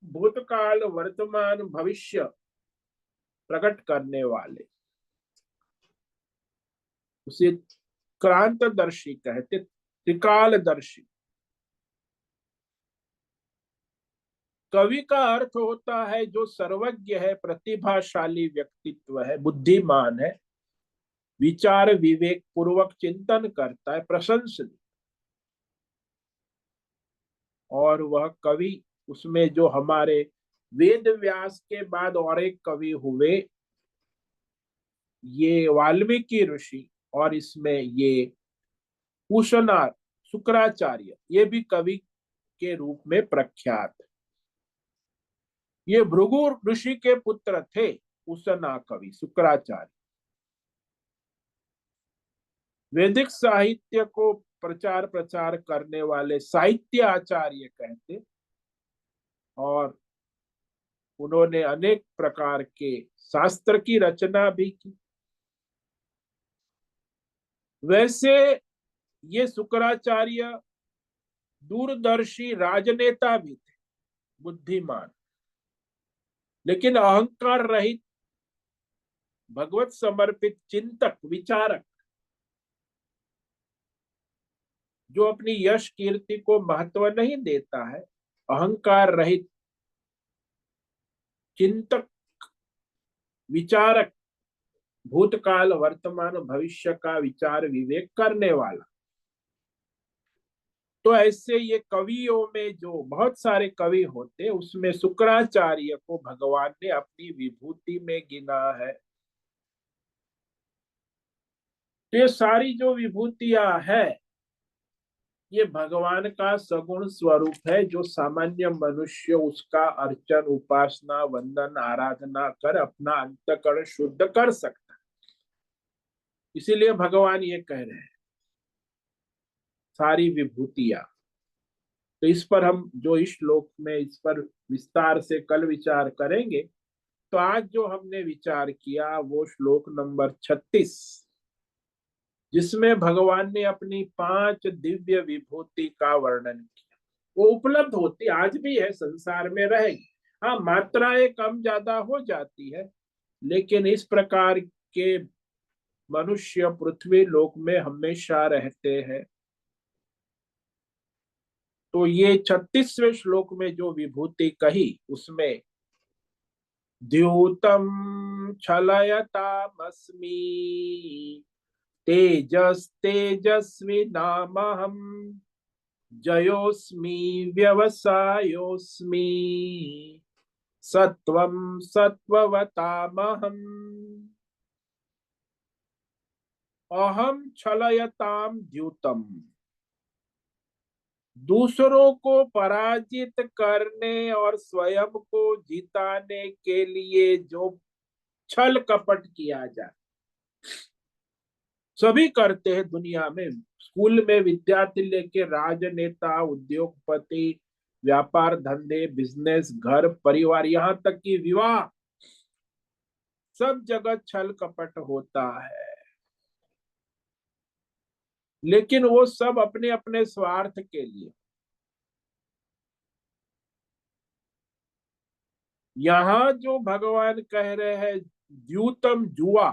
[SPEAKER 1] भूतकाल वर्तमान भविष्य प्रकट करने वाले, उसे क्रांतदर्शी कहते, त्रिकालदर्शी। कवि का अर्थ होता है जो सर्वज्ञ है, प्रतिभाशाली व्यक्तित्व है, बुद्धिमान है, विचार विवेक पूर्वक चिंतन करता है, प्रशंसनीय। और वह कवि, उसमें जो हमारे वेद व्यास के बाद और एक कवि हुए, ये वाल्मीकि ऋषि, और इसमें ये कुशनार शुक्राचार्य, ये भी कवि के रूप में प्रख्यात। ये भृगु ऋषि के पुत्र थे कुशना कवि शुक्राचार्य। वैदिक साहित्य को प्रचार प्रचार करने वाले साहित्य आचार्य कहते, और उन्होंने अनेक प्रकार के शास्त्र की रचना भी की। वैसे ये शुक्राचार्य दूरदर्शी राजनेता भी थे, बुद्धिमान, लेकिन अहंकार रहित, भगवत समर्पित चिंतक विचारक, जो अपनी यश कीर्ति को महत्व नहीं देता है, अहंकार रहित चिंतक विचारक, भूतकाल वर्तमान भविष्य का विचार विवेक करने वाला। तो ऐसे ये कवियों में जो बहुत सारे कवि होते, उसमें शुक्राचार्य को भगवान ने अपनी विभूति में गिना है। तो ये सारी जो विभूतियां है, ये भगवान का सगुण स्वरूप है, जो सामान्य मनुष्य उसका अर्चन उपासना वंदन आराधना कर अपना अंतःकरण शुद्ध कर सकता है। इसीलिए भगवान ये कह रहे हैं सारी विभूतियां। तो इस पर हम जो इस श्लोक में इस पर विस्तार से कल विचार करेंगे। तो आज जो हमने विचार किया वो श्लोक नंबर 36, जिसमें भगवान ने अपनी 5 दिव्य विभूति का वर्णन किया। वो उपलब्ध होती आज भी है, संसार में रहेगी। हाँ, मात्राएं कम ज्यादा हो जाती है, लेकिन इस प्रकार के मनुष्य पृथ्वी लोक में हमेशा रहते हैं। तो ये 36वें श्लोक में जो विभूति कही, उसमें द्यूतम छलयतामस्मि तेजस्तेजस्वी नामहम जयोस्मि व्यवसायोस्मि सत्वं सत्ववतामहम् अहम छलयताम द्यूतम। दूसरों को पराजित करने और स्वयं को जिताने के लिए जो छल कपट किया जाए, सभी करते हैं दुनिया में। स्कूल में विद्यार्थी लेके राजनेता, उद्योगपति, व्यापार धंधे, बिजनेस, घर परिवार, यहाँ तक कि विवाह, सब जगह छल कपट होता है। लेकिन वो सब अपने अपने स्वार्थ के लिए। यहाँ जो भगवान कह रहे हैं द्यूतम, जुआ,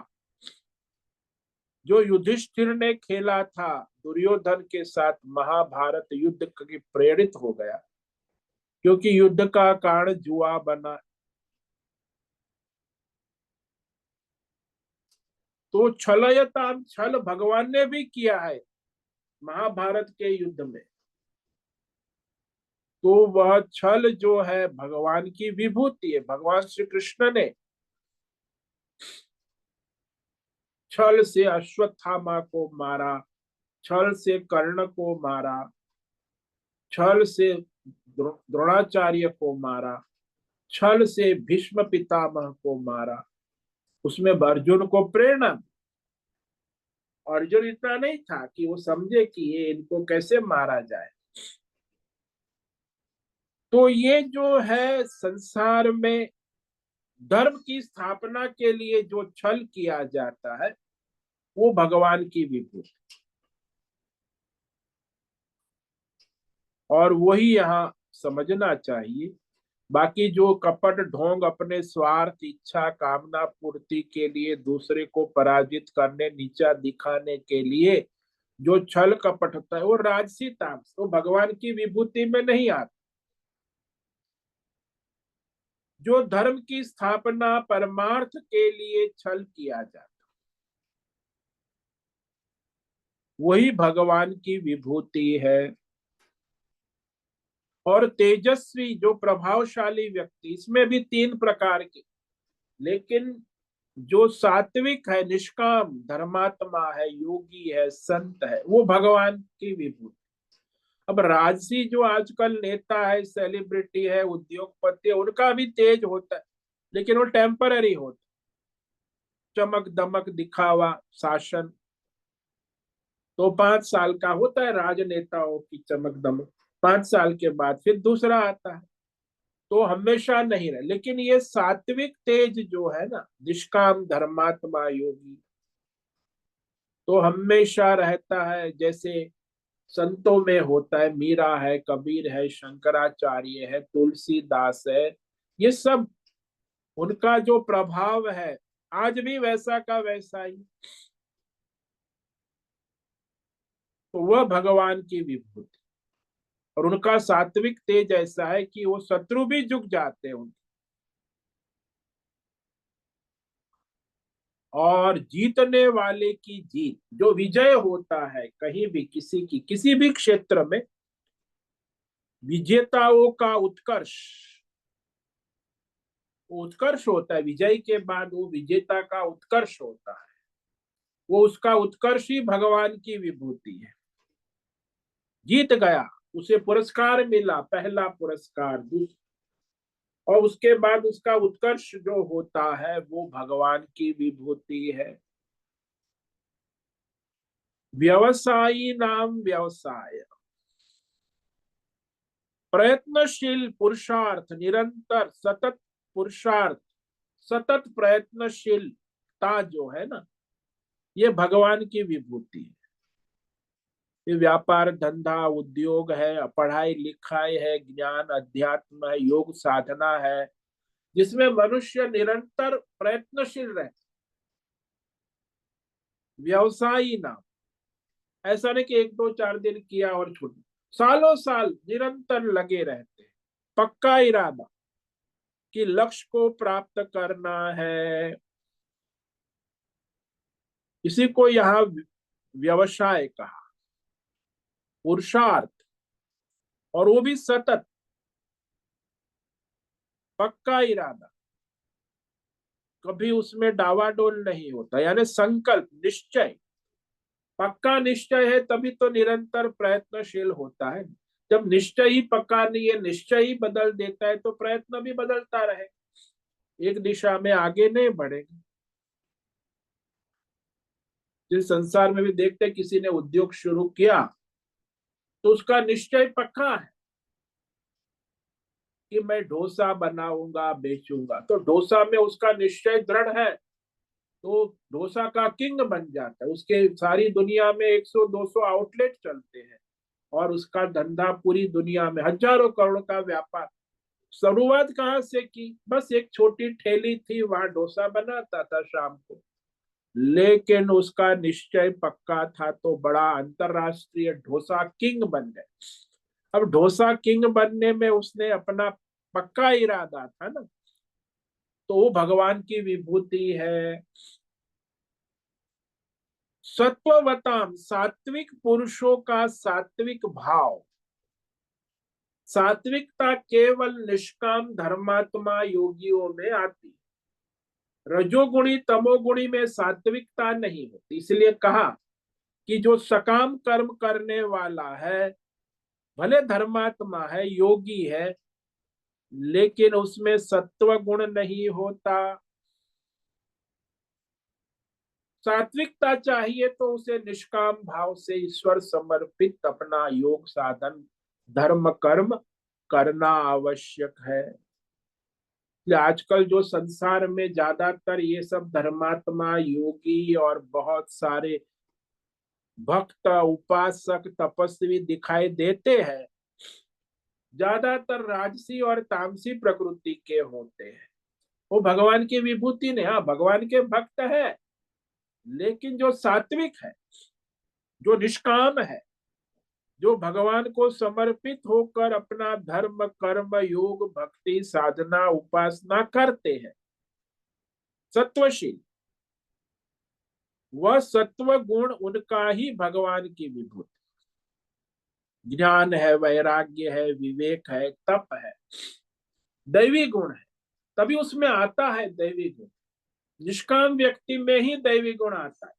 [SPEAKER 1] जो युधिष्ठिर ने खेला था दुर्योधन के साथ महाभारत युद्ध की प्रेरित हो गया, क्योंकि युद्ध का कारण जुआ बना। तो छलयताम, छल भगवान ने भी किया है महाभारत के युद्ध में। तो वह छल जो है भगवान की विभूति है। भगवान श्री कृष्ण ने छल से अश्वत्थामा को मारा, छल से कर्ण को मारा, छल से द्रोणाचार्य को मारा, छल से भीष्म पितामह को मारा। उसमें अर्जुन को प्रेरणा। अर्जुन इतना नहीं था कि वो समझे कि ये इनको कैसे मारा जाए। तो ये जो है संसार में धर्म की स्थापना के लिए जो छल किया जाता है, वो भगवान की विभूति, और वही यहाँ समझना चाहिए। बाकी जो कपट ढोंग अपने स्वार्थ, इच्छा, कामना पूर्ति के लिए, दूसरे को पराजित करने, नीचा दिखाने के लिए जो छल कपट होता है, वो राजसी तामस, तो भगवान की विभूति में नहीं आता। जो धर्म की स्थापना परमार्थ के लिए छल किया जाता, वही भगवान की विभूति है। और तेजस्वी, जो प्रभावशाली व्यक्ति, इसमें भी तीन प्रकार के, लेकिन जो सात्विक है, निष्काम, धर्मात्मा है, योगी है, संत है, वो भगवान की विभूति। अब राजसी जो आजकल नेता है, सेलिब्रिटी है, उद्योगपति है, उनका भी तेज होता है, लेकिन वो टेम्पररी होता है। चमक दमक, दिखावा, शासन, तो 5 साल का होता है राजनेताओं की चमक दमक, 5 साल के बाद फिर दूसरा आता है। तो हमेशा नहीं रहे। लेकिन ये सात्विक तेज जो है ना, निष्काम, धर्मात्मा, योगी, तो हमेशा रहता है। जैसे संतों में होता है, मीरा है, कबीर है, शंकराचार्य है, तुलसीदास है, ये सब, उनका जो प्रभाव है आज भी वैसा का वैसा ही। तो वह भगवान की विभूति। और उनका सात्विक तेज ऐसा है कि वो शत्रु भी झुक जाते हैं उनके। और जीतने वाले की जीत, जो विजय होता है कहीं भी, किसी की किसी भी क्षेत्र में, विजेताओं का उत्कर्ष, वो उत्कर्ष होता है। विजय के बाद वो विजेता का उत्कर्ष होता है, वो उसका उत्कर्ष ही भगवान की विभूति है। जीत गया, उसे पुरस्कार मिला, पहला पुरस्कार, दूसरा, और उसके बाद उसका उत्कर्ष जो होता है वो भगवान की विभूति है। व्यवसायी नाम व्यवसाय, प्रयत्नशील, पुरुषार्थ, निरंतर सतत पुरुषार्थ, सतत प्रयत्नशीलता जो है ना, ये भगवान की विभूति है। ये व्यापार धंधा, उद्योग है, पढ़ाई लिखाई है, ज्ञान अध्यात्म है, योग साधना है, जिसमें मनुष्य निरंतर प्रयत्नशील रहे। व्यवसायी नाम, ऐसा नहीं कि 1 2 4 दिन किया और छूट, सालों साल निरंतर लगे रहते हैं। पक्का इरादा कि लक्ष्य को प्राप्त करना है, इसी को यहाँ व्यवसाय कहा। पुरुषार्थ, और वो भी सतत। पक्का इरादा, कभी उसमें डावाडोल नहीं होता, यानी संकल्प, निश्चय। पक्का निश्चय है तभी तो निरंतर प्रयत्नशील होता है। जब निश्चय ही पक्का नहीं है, निश्चय ही बदल देता है, तो प्रयत्न भी बदलता रहे, एक दिशा में आगे नहीं बढ़ेगा। जिस संसार में भी देखते हैं, किसी ने उद्योग शुरू किया तो उसका निश्चय पक्का है कि मैं डोसा बनाऊंगा, बेचूंगा, तो डोसा में उसका निश्चय दृढ़ है, तो डोसा का किंग बन जाता है। उसके सारी दुनिया में 100-200 आउटलेट चलते हैं, और उसका धंधा पूरी दुनिया में हजारों करोड़ का व्यापार। शुरुआत कहाँ से की? बस एक छोटी ठेली थी, वहां डोसा बनाता था शाम को, लेकिन उसका निश्चय पक्का था, तो बड़ा अंतरराष्ट्रीय डोसा किंग बन गए। अब डोसा किंग बनने में उसने अपना पक्का इरादा था ना, तो वो भगवान की विभूति है। सत्ववताम, सात्विक पुरुषों का सात्विक भाव, सात्विकता केवल निष्काम धर्मात्मा योगियों में आती, रजोगुणी तमोगुणी में सात्विकता नहीं होती। इसलिए कहा कि जो सकाम कर्म करने वाला है, भले धर्मात्मा है, योगी है, लेकिन उसमें सत्व गुण नहीं होता। सात्विकता चाहिए तो उसे निष्काम भाव से ईश्वर समर्पित अपना योग साधन, धर्म कर्म करना आवश्यक है। आजकल जो संसार में ज्यादातर ये सब धर्मात्मा, योगी और बहुत सारे भक्त, उपासक, तपस्वी दिखाई देते हैं, ज्यादातर राजसी और तामसी प्रकृति के होते हैं। वो भगवान की विभूति ने, हाँ भगवान के भक्त है, लेकिन जो सात्विक है, जो निष्काम है, जो भगवान को समर्पित होकर अपना धर्म कर्म योग भक्ति साधना उपासना करते हैं, सत्वशील, वह सत्व गुण उनका ही भगवान की विभूति। ज्ञान है, वैराग्य है, विवेक है, तप है, दैवी गुण है, तभी उसमें आता है दैवी गुण। निष्काम व्यक्ति में ही दैवी गुण आता है।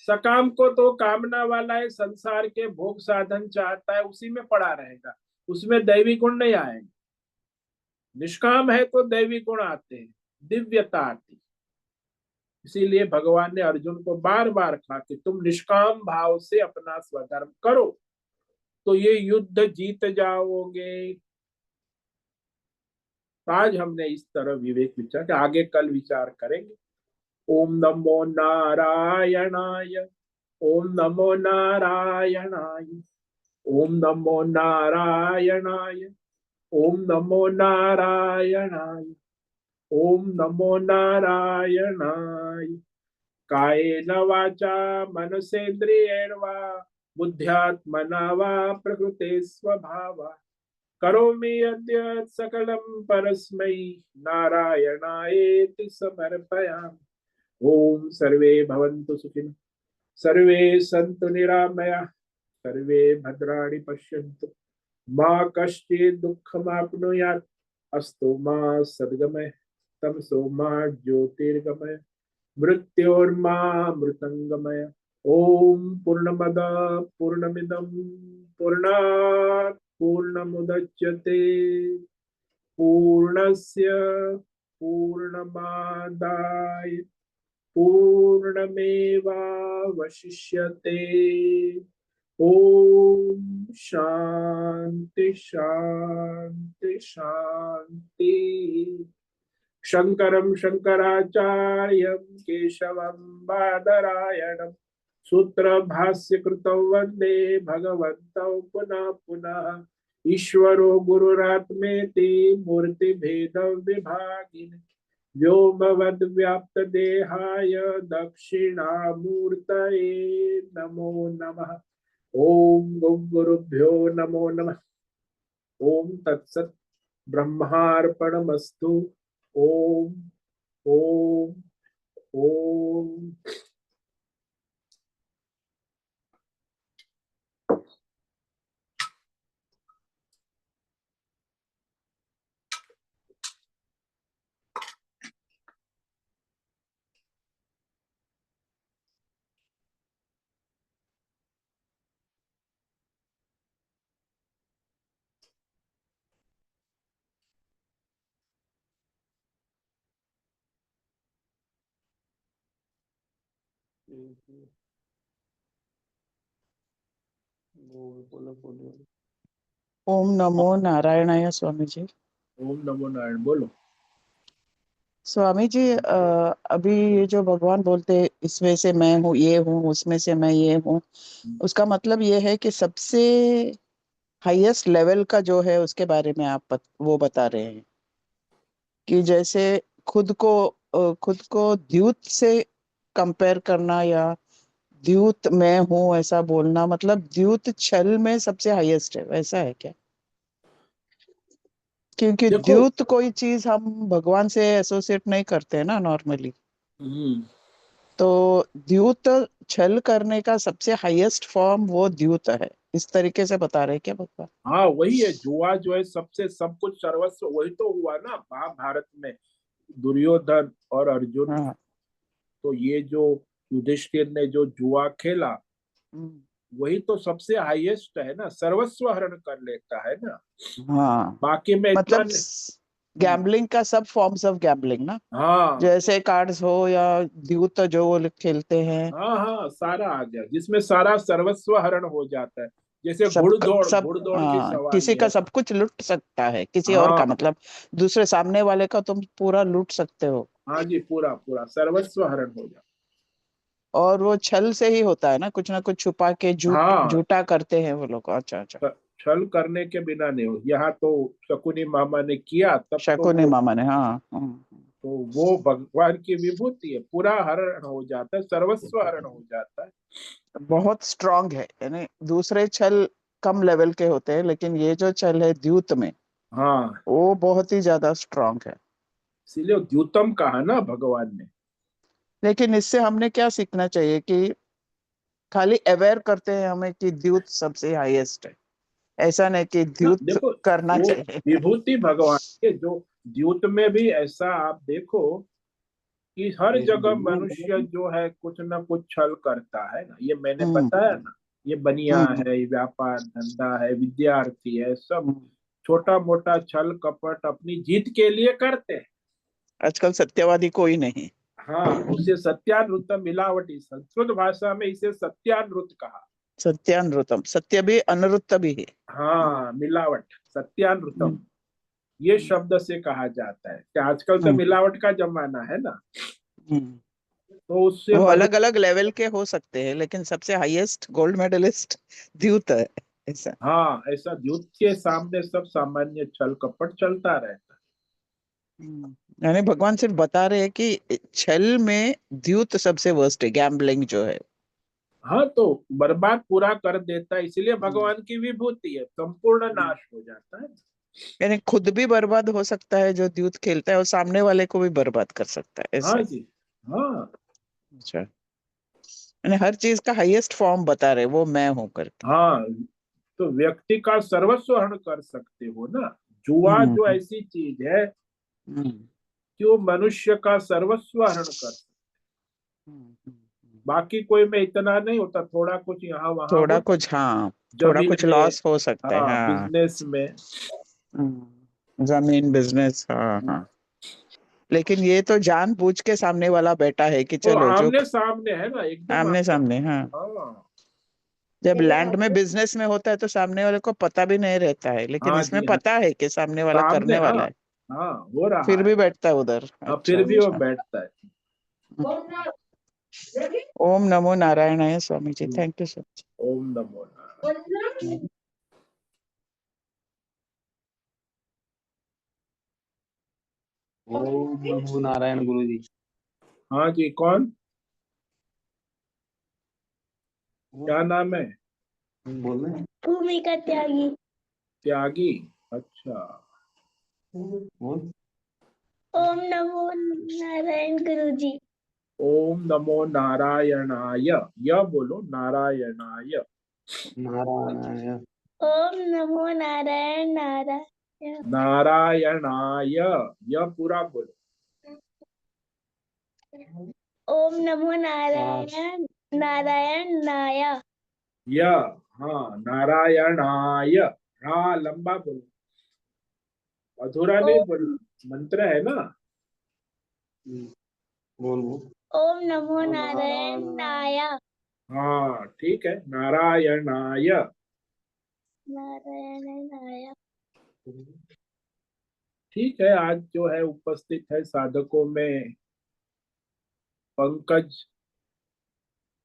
[SPEAKER 1] सकाम को तो कामना वाला है, संसार के भोग साधन चाहता है, उसी में पड़ा रहेगा, उसमें दैवी गुण नहीं आएंगे। निष्काम है तो दैवी गुण आते हैं, दिव्यता आती। इसीलिए भगवान ने अर्जुन को बार बार कहा कि तुम निष्काम भाव से अपना स्वधर्म करो, तो ये युद्ध जीत जाओगे। आज हमने इस तरह विवेक विचार के आगे कल विचार करेंगे। ओम नमो नारायणाय, ओम नमो नारायणाय, ओम नमो नारायणाय, ओम नमो नारायणाय, ओम नमो नारायणाय। कायेन वाचा मनसेन्द्रियेण वा बुद्ध्यात्मना वा प्रकृते स्वभावा करोमि यद्यत् सकलं परस्मै नारायणायेति समर्पयामि। ओम सर्वे भवन्तु सुखिनः, सर्वे सन्तु निरामयाः, सर्वे भद्राणि पश्यन्तु, मा कश्चित् दुःखमाप्नुयात्। अस्तु मा सद्गमय, तमसो मा ज्योतिर्गमय, मृत्योर्मा मृतंगमय। ओम पूर्णमद पूर्णमिदं पूर्णात् पूर्णमुदच्यते, पूर्णस्य पूर्णमादाय पूर्णमेवावशिष्यते। ओम शांति शांति शांति। शंकरं शंकराचार्यं केशवं बादरायणं सूत्र भाष्य कृतौ वंदे भगवन्तौ पुनः पुनः। ईश्वरो गुरुरात्मेति मूर्ति भेद विभागिने व्योमवद् व्याप्त देहाय दक्षिणामूर्तये नमो नमः। ओम गुरुभ्यो नमो नमः। ओम तत्सत्। ब्रह्मार्पणमस्तु। ओम ओम ओम।
[SPEAKER 2] ओम नमो नारायणाय स्वामी जी।
[SPEAKER 1] ओम नमो नारायण बोलो।
[SPEAKER 2] स्वामी जी, अभी ये जो भगवान बोलते हैं इसमें से मैं हूँ, ये हूँ, उसमें से मैं ये हूँ, उसका मतलब ये है कि सबसे हाईएस्ट लेवल का जो है उसके बारे में आप वो बता रहे हैं कि जैसे खुद को द्यूत से कंपेयर करना या द्यूत मैं हूँ ऐसा बोलना, मतलब द्यूत छल में सबसे हाईएस्ट है, वैसा है क्या? क्योंकि
[SPEAKER 1] देखो।
[SPEAKER 2] द्यूत कोई चीज हम भगवान से एसोसिएट नहीं करते हैं ना नॉर्मली।
[SPEAKER 1] हम्म।
[SPEAKER 2] तो द्यूत छल करने का सबसे हाईएस्ट फॉर्म वो द्यूत है, इस तरीके से बता रहे हैं क्या भगवान?
[SPEAKER 1] हाँ वही है, जुआ जो है सबसे सब कुछ सर्वस्व, वही तो हुआ ना महाभारत में। दुर्योधन और अर्जुन,
[SPEAKER 2] हाँ।
[SPEAKER 1] तो ये जो युधिष्ठिर ने जो जुआ खेला,
[SPEAKER 2] हम्म,
[SPEAKER 1] वही तो सबसे हाईएस्ट है ना, सर्वस्व हरण कर लेता है ना।
[SPEAKER 2] हाँ,
[SPEAKER 1] बाकी में इतना
[SPEAKER 2] मतलब
[SPEAKER 1] नहीं। हम्म।
[SPEAKER 2] गैम्बलिंग का सब फॉर्म्स ऑफ गैम्बलिंग ना,
[SPEAKER 1] हाँ
[SPEAKER 2] जैसे कार्ड्स हो या द्यूत जो वो लोग खेलते हैं।
[SPEAKER 1] हाँ हाँ, सारा आ गया जिसमें सारा सर्वस्व हरण हो जाता है। जैसे
[SPEAKER 2] सब
[SPEAKER 1] घुड़दौड़,
[SPEAKER 2] सब
[SPEAKER 1] घुड़दौड़ की
[SPEAKER 2] किसी
[SPEAKER 1] सवारी
[SPEAKER 2] का
[SPEAKER 1] है।
[SPEAKER 2] सब कुछ लूट सकता है, किसी और का
[SPEAKER 1] हाँ
[SPEAKER 2] मतलब दूसरे सामने वाले का तुम पूरा लूट सकते हो।
[SPEAKER 1] हाँ जी, पूरा पूरा सर्वस्व हरण हो जाता
[SPEAKER 2] और वो छल से ही होता है ना, कुछ ना कुछ छुपा के
[SPEAKER 1] है। हाँ,
[SPEAKER 2] झूठा करते हैं वो लोग। अच्छा अच्छा।
[SPEAKER 1] छल करने के बिना नहीं हो। यहाँ तो शकुनी मामा ने किया, तब तो
[SPEAKER 2] शकुनी
[SPEAKER 1] वो,
[SPEAKER 2] मामा ने, हाँ।
[SPEAKER 1] तो वो भगवान की विभूति है, पूरा हरण हो जाता है, सर्वस्व हरण हो जाता है।
[SPEAKER 2] बहुत स्ट्रांग है, यानी दूसरे छल कम लेवल के होते हैं, लेकिन ये जो छल है द्यूत में,
[SPEAKER 1] हाँ,
[SPEAKER 2] वो बहुत ही ज्यादा स्ट्रांग है।
[SPEAKER 1] इसीलिए द्यूतम कहा ना भगवान ने।
[SPEAKER 2] लेकिन इससे हमने क्या सीखना चाहिए कि खाली अवेयर करते हैं हमें कि द्यूत सबसे हाईएस्ट है, ऐसा नहीं कि
[SPEAKER 1] ना
[SPEAKER 2] द्यूत
[SPEAKER 1] देखो,
[SPEAKER 2] करना
[SPEAKER 1] वो
[SPEAKER 2] चाहिए।
[SPEAKER 1] विभूति भगवान के जो द्यूत में भी ऐसा आप देखो कि हर जगह मनुष्य जो है कुछ ना कुछ छल करता है ना, ये मैंने
[SPEAKER 2] हम्म
[SPEAKER 1] बताया ना। ये बनिया
[SPEAKER 2] हम्म
[SPEAKER 1] है, ये व्यापार धंधा है, विद्यार्थी है, सब
[SPEAKER 2] हम्म।
[SPEAKER 1] छोटा मोटा छल कपट अपनी जीत के लिए करते हैं।
[SPEAKER 2] आजकल सत्यवादी कोई नहीं।
[SPEAKER 1] हाँ, उसे सत्यानृत मिलावटी, संस्कृत भाषा में इसे सत्यानृत कहा।
[SPEAKER 2] सत्यानृतम, सत्य भी अनृत भी है।
[SPEAKER 1] हाँ, मिलावट, सत्यानृतम,
[SPEAKER 2] हम्म
[SPEAKER 1] ये शब्द से कहा जाता है कि आजकल तो
[SPEAKER 2] हम्म
[SPEAKER 1] मिलावट का जमाना है ना।
[SPEAKER 2] हम्म।
[SPEAKER 1] तो उससे
[SPEAKER 2] वो अलग
[SPEAKER 1] मनुष्य,
[SPEAKER 2] अलग लेवल के हो सकते हैं, लेकिन सबसे हाईएस्ट गोल्ड मेडलिस्ट द्यूत है, ऐसा।
[SPEAKER 1] हाँ, ऐसा युद्ध के सामने सब सामान्य छल कपट चलता रहता
[SPEAKER 2] यानी भगवान सिर्फ बता रहे हैं कि छल में द्यूत सबसे वर्स्ट है, गैम्बलिंग जो है।
[SPEAKER 1] है। हाँ, तो बर्बाद पूरा कर देता है, इसलिए
[SPEAKER 2] हम्म।
[SPEAKER 1] भगवान की विभूति है, संपूर्ण नाश हो जाता है।
[SPEAKER 2] यानी खुद भी बर्बाद हो सकता है जो द्यूत खेलता है, और सामने वाले को भी बर्बाद कर सकता है,
[SPEAKER 1] हाँ
[SPEAKER 2] ऐसा।
[SPEAKER 1] जी। हाँ
[SPEAKER 2] अच्छा, यानी हर चीज का हाईएस्ट फॉर्म बता रहे वो मैं हूं करके।
[SPEAKER 1] हाँ, तो व्यक्ति का सर्वस्व हरण कर सकते हो ना। जुआ जो
[SPEAKER 2] हम्म
[SPEAKER 1] ऐसी चीज है
[SPEAKER 2] हम्म
[SPEAKER 1] कि वो मनुष्य का सर्वस्व हरण कर सकते।
[SPEAKER 2] हम्म।
[SPEAKER 1] बाकी कोई में इतना नहीं होता, थोड़ा कुछ यहाँ वहां
[SPEAKER 2] थोड़ा
[SPEAKER 1] होता,
[SPEAKER 2] कुछ, हाँ, थोड़ा
[SPEAKER 1] जमीन
[SPEAKER 2] कुछ
[SPEAKER 1] में,
[SPEAKER 2] लॉस हो सकता है,
[SPEAKER 1] हाँ
[SPEAKER 2] हाँ।
[SPEAKER 1] बिजनेस में।
[SPEAKER 2] जमीन, बिजनेस, हाँ हाँ। लेकिन ये तो जानबूझ के सामने वाला बैठा है कि
[SPEAKER 1] वो
[SPEAKER 2] चलो जो
[SPEAKER 1] आमने सामने है ना, एकदम
[SPEAKER 2] आमने
[SPEAKER 1] आमने।
[SPEAKER 2] सामने, हाँ।
[SPEAKER 1] हाँ
[SPEAKER 2] जब लैंड में बिजनेस में होता है तो सामने वाले को पता भी नहीं रहता है, लेकिन
[SPEAKER 1] हाँ
[SPEAKER 2] इसमें
[SPEAKER 1] जी, हाँ
[SPEAKER 2] पता है कि सामने वाला
[SPEAKER 1] सामने,
[SPEAKER 2] करने
[SPEAKER 1] हाँ
[SPEAKER 2] वाला है,
[SPEAKER 1] हाँ, हो रहा
[SPEAKER 2] फिर
[SPEAKER 1] है।
[SPEAKER 2] भी बैठता है उधर।
[SPEAKER 1] हाँ,
[SPEAKER 2] अच्छा
[SPEAKER 1] फिर भी वो
[SPEAKER 2] अच्छा।
[SPEAKER 1] बैठता है।
[SPEAKER 2] ओम नमो नारायणाय Swami ji, thank you so
[SPEAKER 1] Om NaMo Narayan.
[SPEAKER 2] Much.
[SPEAKER 3] ओम नमो नारायण गुरु जी।
[SPEAKER 1] हाँ जी, कौन, क्या नाम है?
[SPEAKER 3] बोल रहे हैं।
[SPEAKER 4] भूमिका त्यागी।
[SPEAKER 1] त्यागी, अच्छा।
[SPEAKER 3] बोल।
[SPEAKER 4] ओम नमो नारायण गुरुजी।
[SPEAKER 1] ओम नमो नारायणाय, यह बोलो, नारायणाय।
[SPEAKER 3] नारायण।
[SPEAKER 4] ओम नमो नारायण नारायण।
[SPEAKER 1] नारायणाय, यह पूरा बोलो।
[SPEAKER 4] ओम नमो नारायण नारायण नाय।
[SPEAKER 1] यह, हाँ, नारायणाय, हाँ लंबा बोलो, अधूरा नहीं
[SPEAKER 4] ओम
[SPEAKER 1] बोलना, मंत्र है ना।
[SPEAKER 3] बोल बोल।
[SPEAKER 4] ओम नमो
[SPEAKER 3] ओम
[SPEAKER 4] नारायण
[SPEAKER 3] नारायण।
[SPEAKER 4] नाय।
[SPEAKER 1] हाँ ठीक है, नारायणाय।
[SPEAKER 4] नारायणाय।
[SPEAKER 1] ठीक है, आज जो है उपस्थित है साधकों में पंकज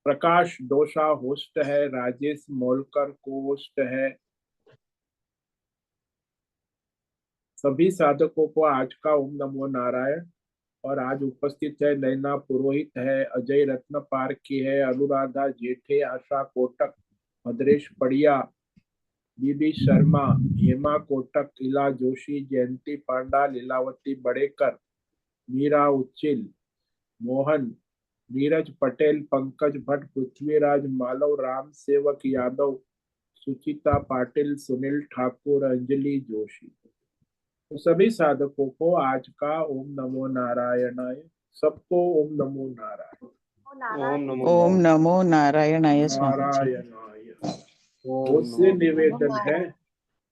[SPEAKER 1] प्रकाश डोसा होस्ट है, राजेश मोलकर को होस्ट है। सभी साधकों को आज का ओम नमो नारायण। और आज उपस्थित है नैना पुरोहित है, अजय रत्न पारखी है, अनुराधा जेठे, आशा कोटक, भद्रेश पड़िया, बीबी शर्मा, हेमा कोटक, इला जोशी, जयंती पांडा, लीलावती बड़ेकर, मीरा उच्चिल, मोहन, नीरज पटेल, पंकज भट्ट, पृथ्वीराज मालव, राम सेवक यादव, सुचिता पाटिल, सुनील ठाकुर, अंजलि जोशी। तो सभी साधकों को आज का ओम नमो नारायणाय। सबको ओम नमो नारायण।
[SPEAKER 2] ओम नमो नारायणाय स्वामी जी।
[SPEAKER 1] नारायणाय। उससे निवेदन है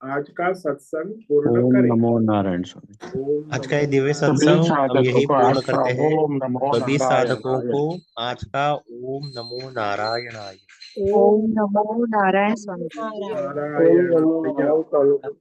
[SPEAKER 1] आज का सत्संग पूर्ण
[SPEAKER 5] ओम
[SPEAKER 1] करें।
[SPEAKER 5] नमो नारायण स्वामी।
[SPEAKER 1] ओम
[SPEAKER 6] आज का ये
[SPEAKER 1] नमो
[SPEAKER 6] दिव्य
[SPEAKER 1] नारायण।
[SPEAKER 6] सत्संग हम यही पूर्ण करते हैं।
[SPEAKER 5] ओम नमो
[SPEAKER 6] सभी साधकों
[SPEAKER 5] नारायणाय।
[SPEAKER 6] को आज का ओम नमो नारायणाय।
[SPEAKER 7] ओम नमो नारायण स्वामी।
[SPEAKER 1] नारायणाय।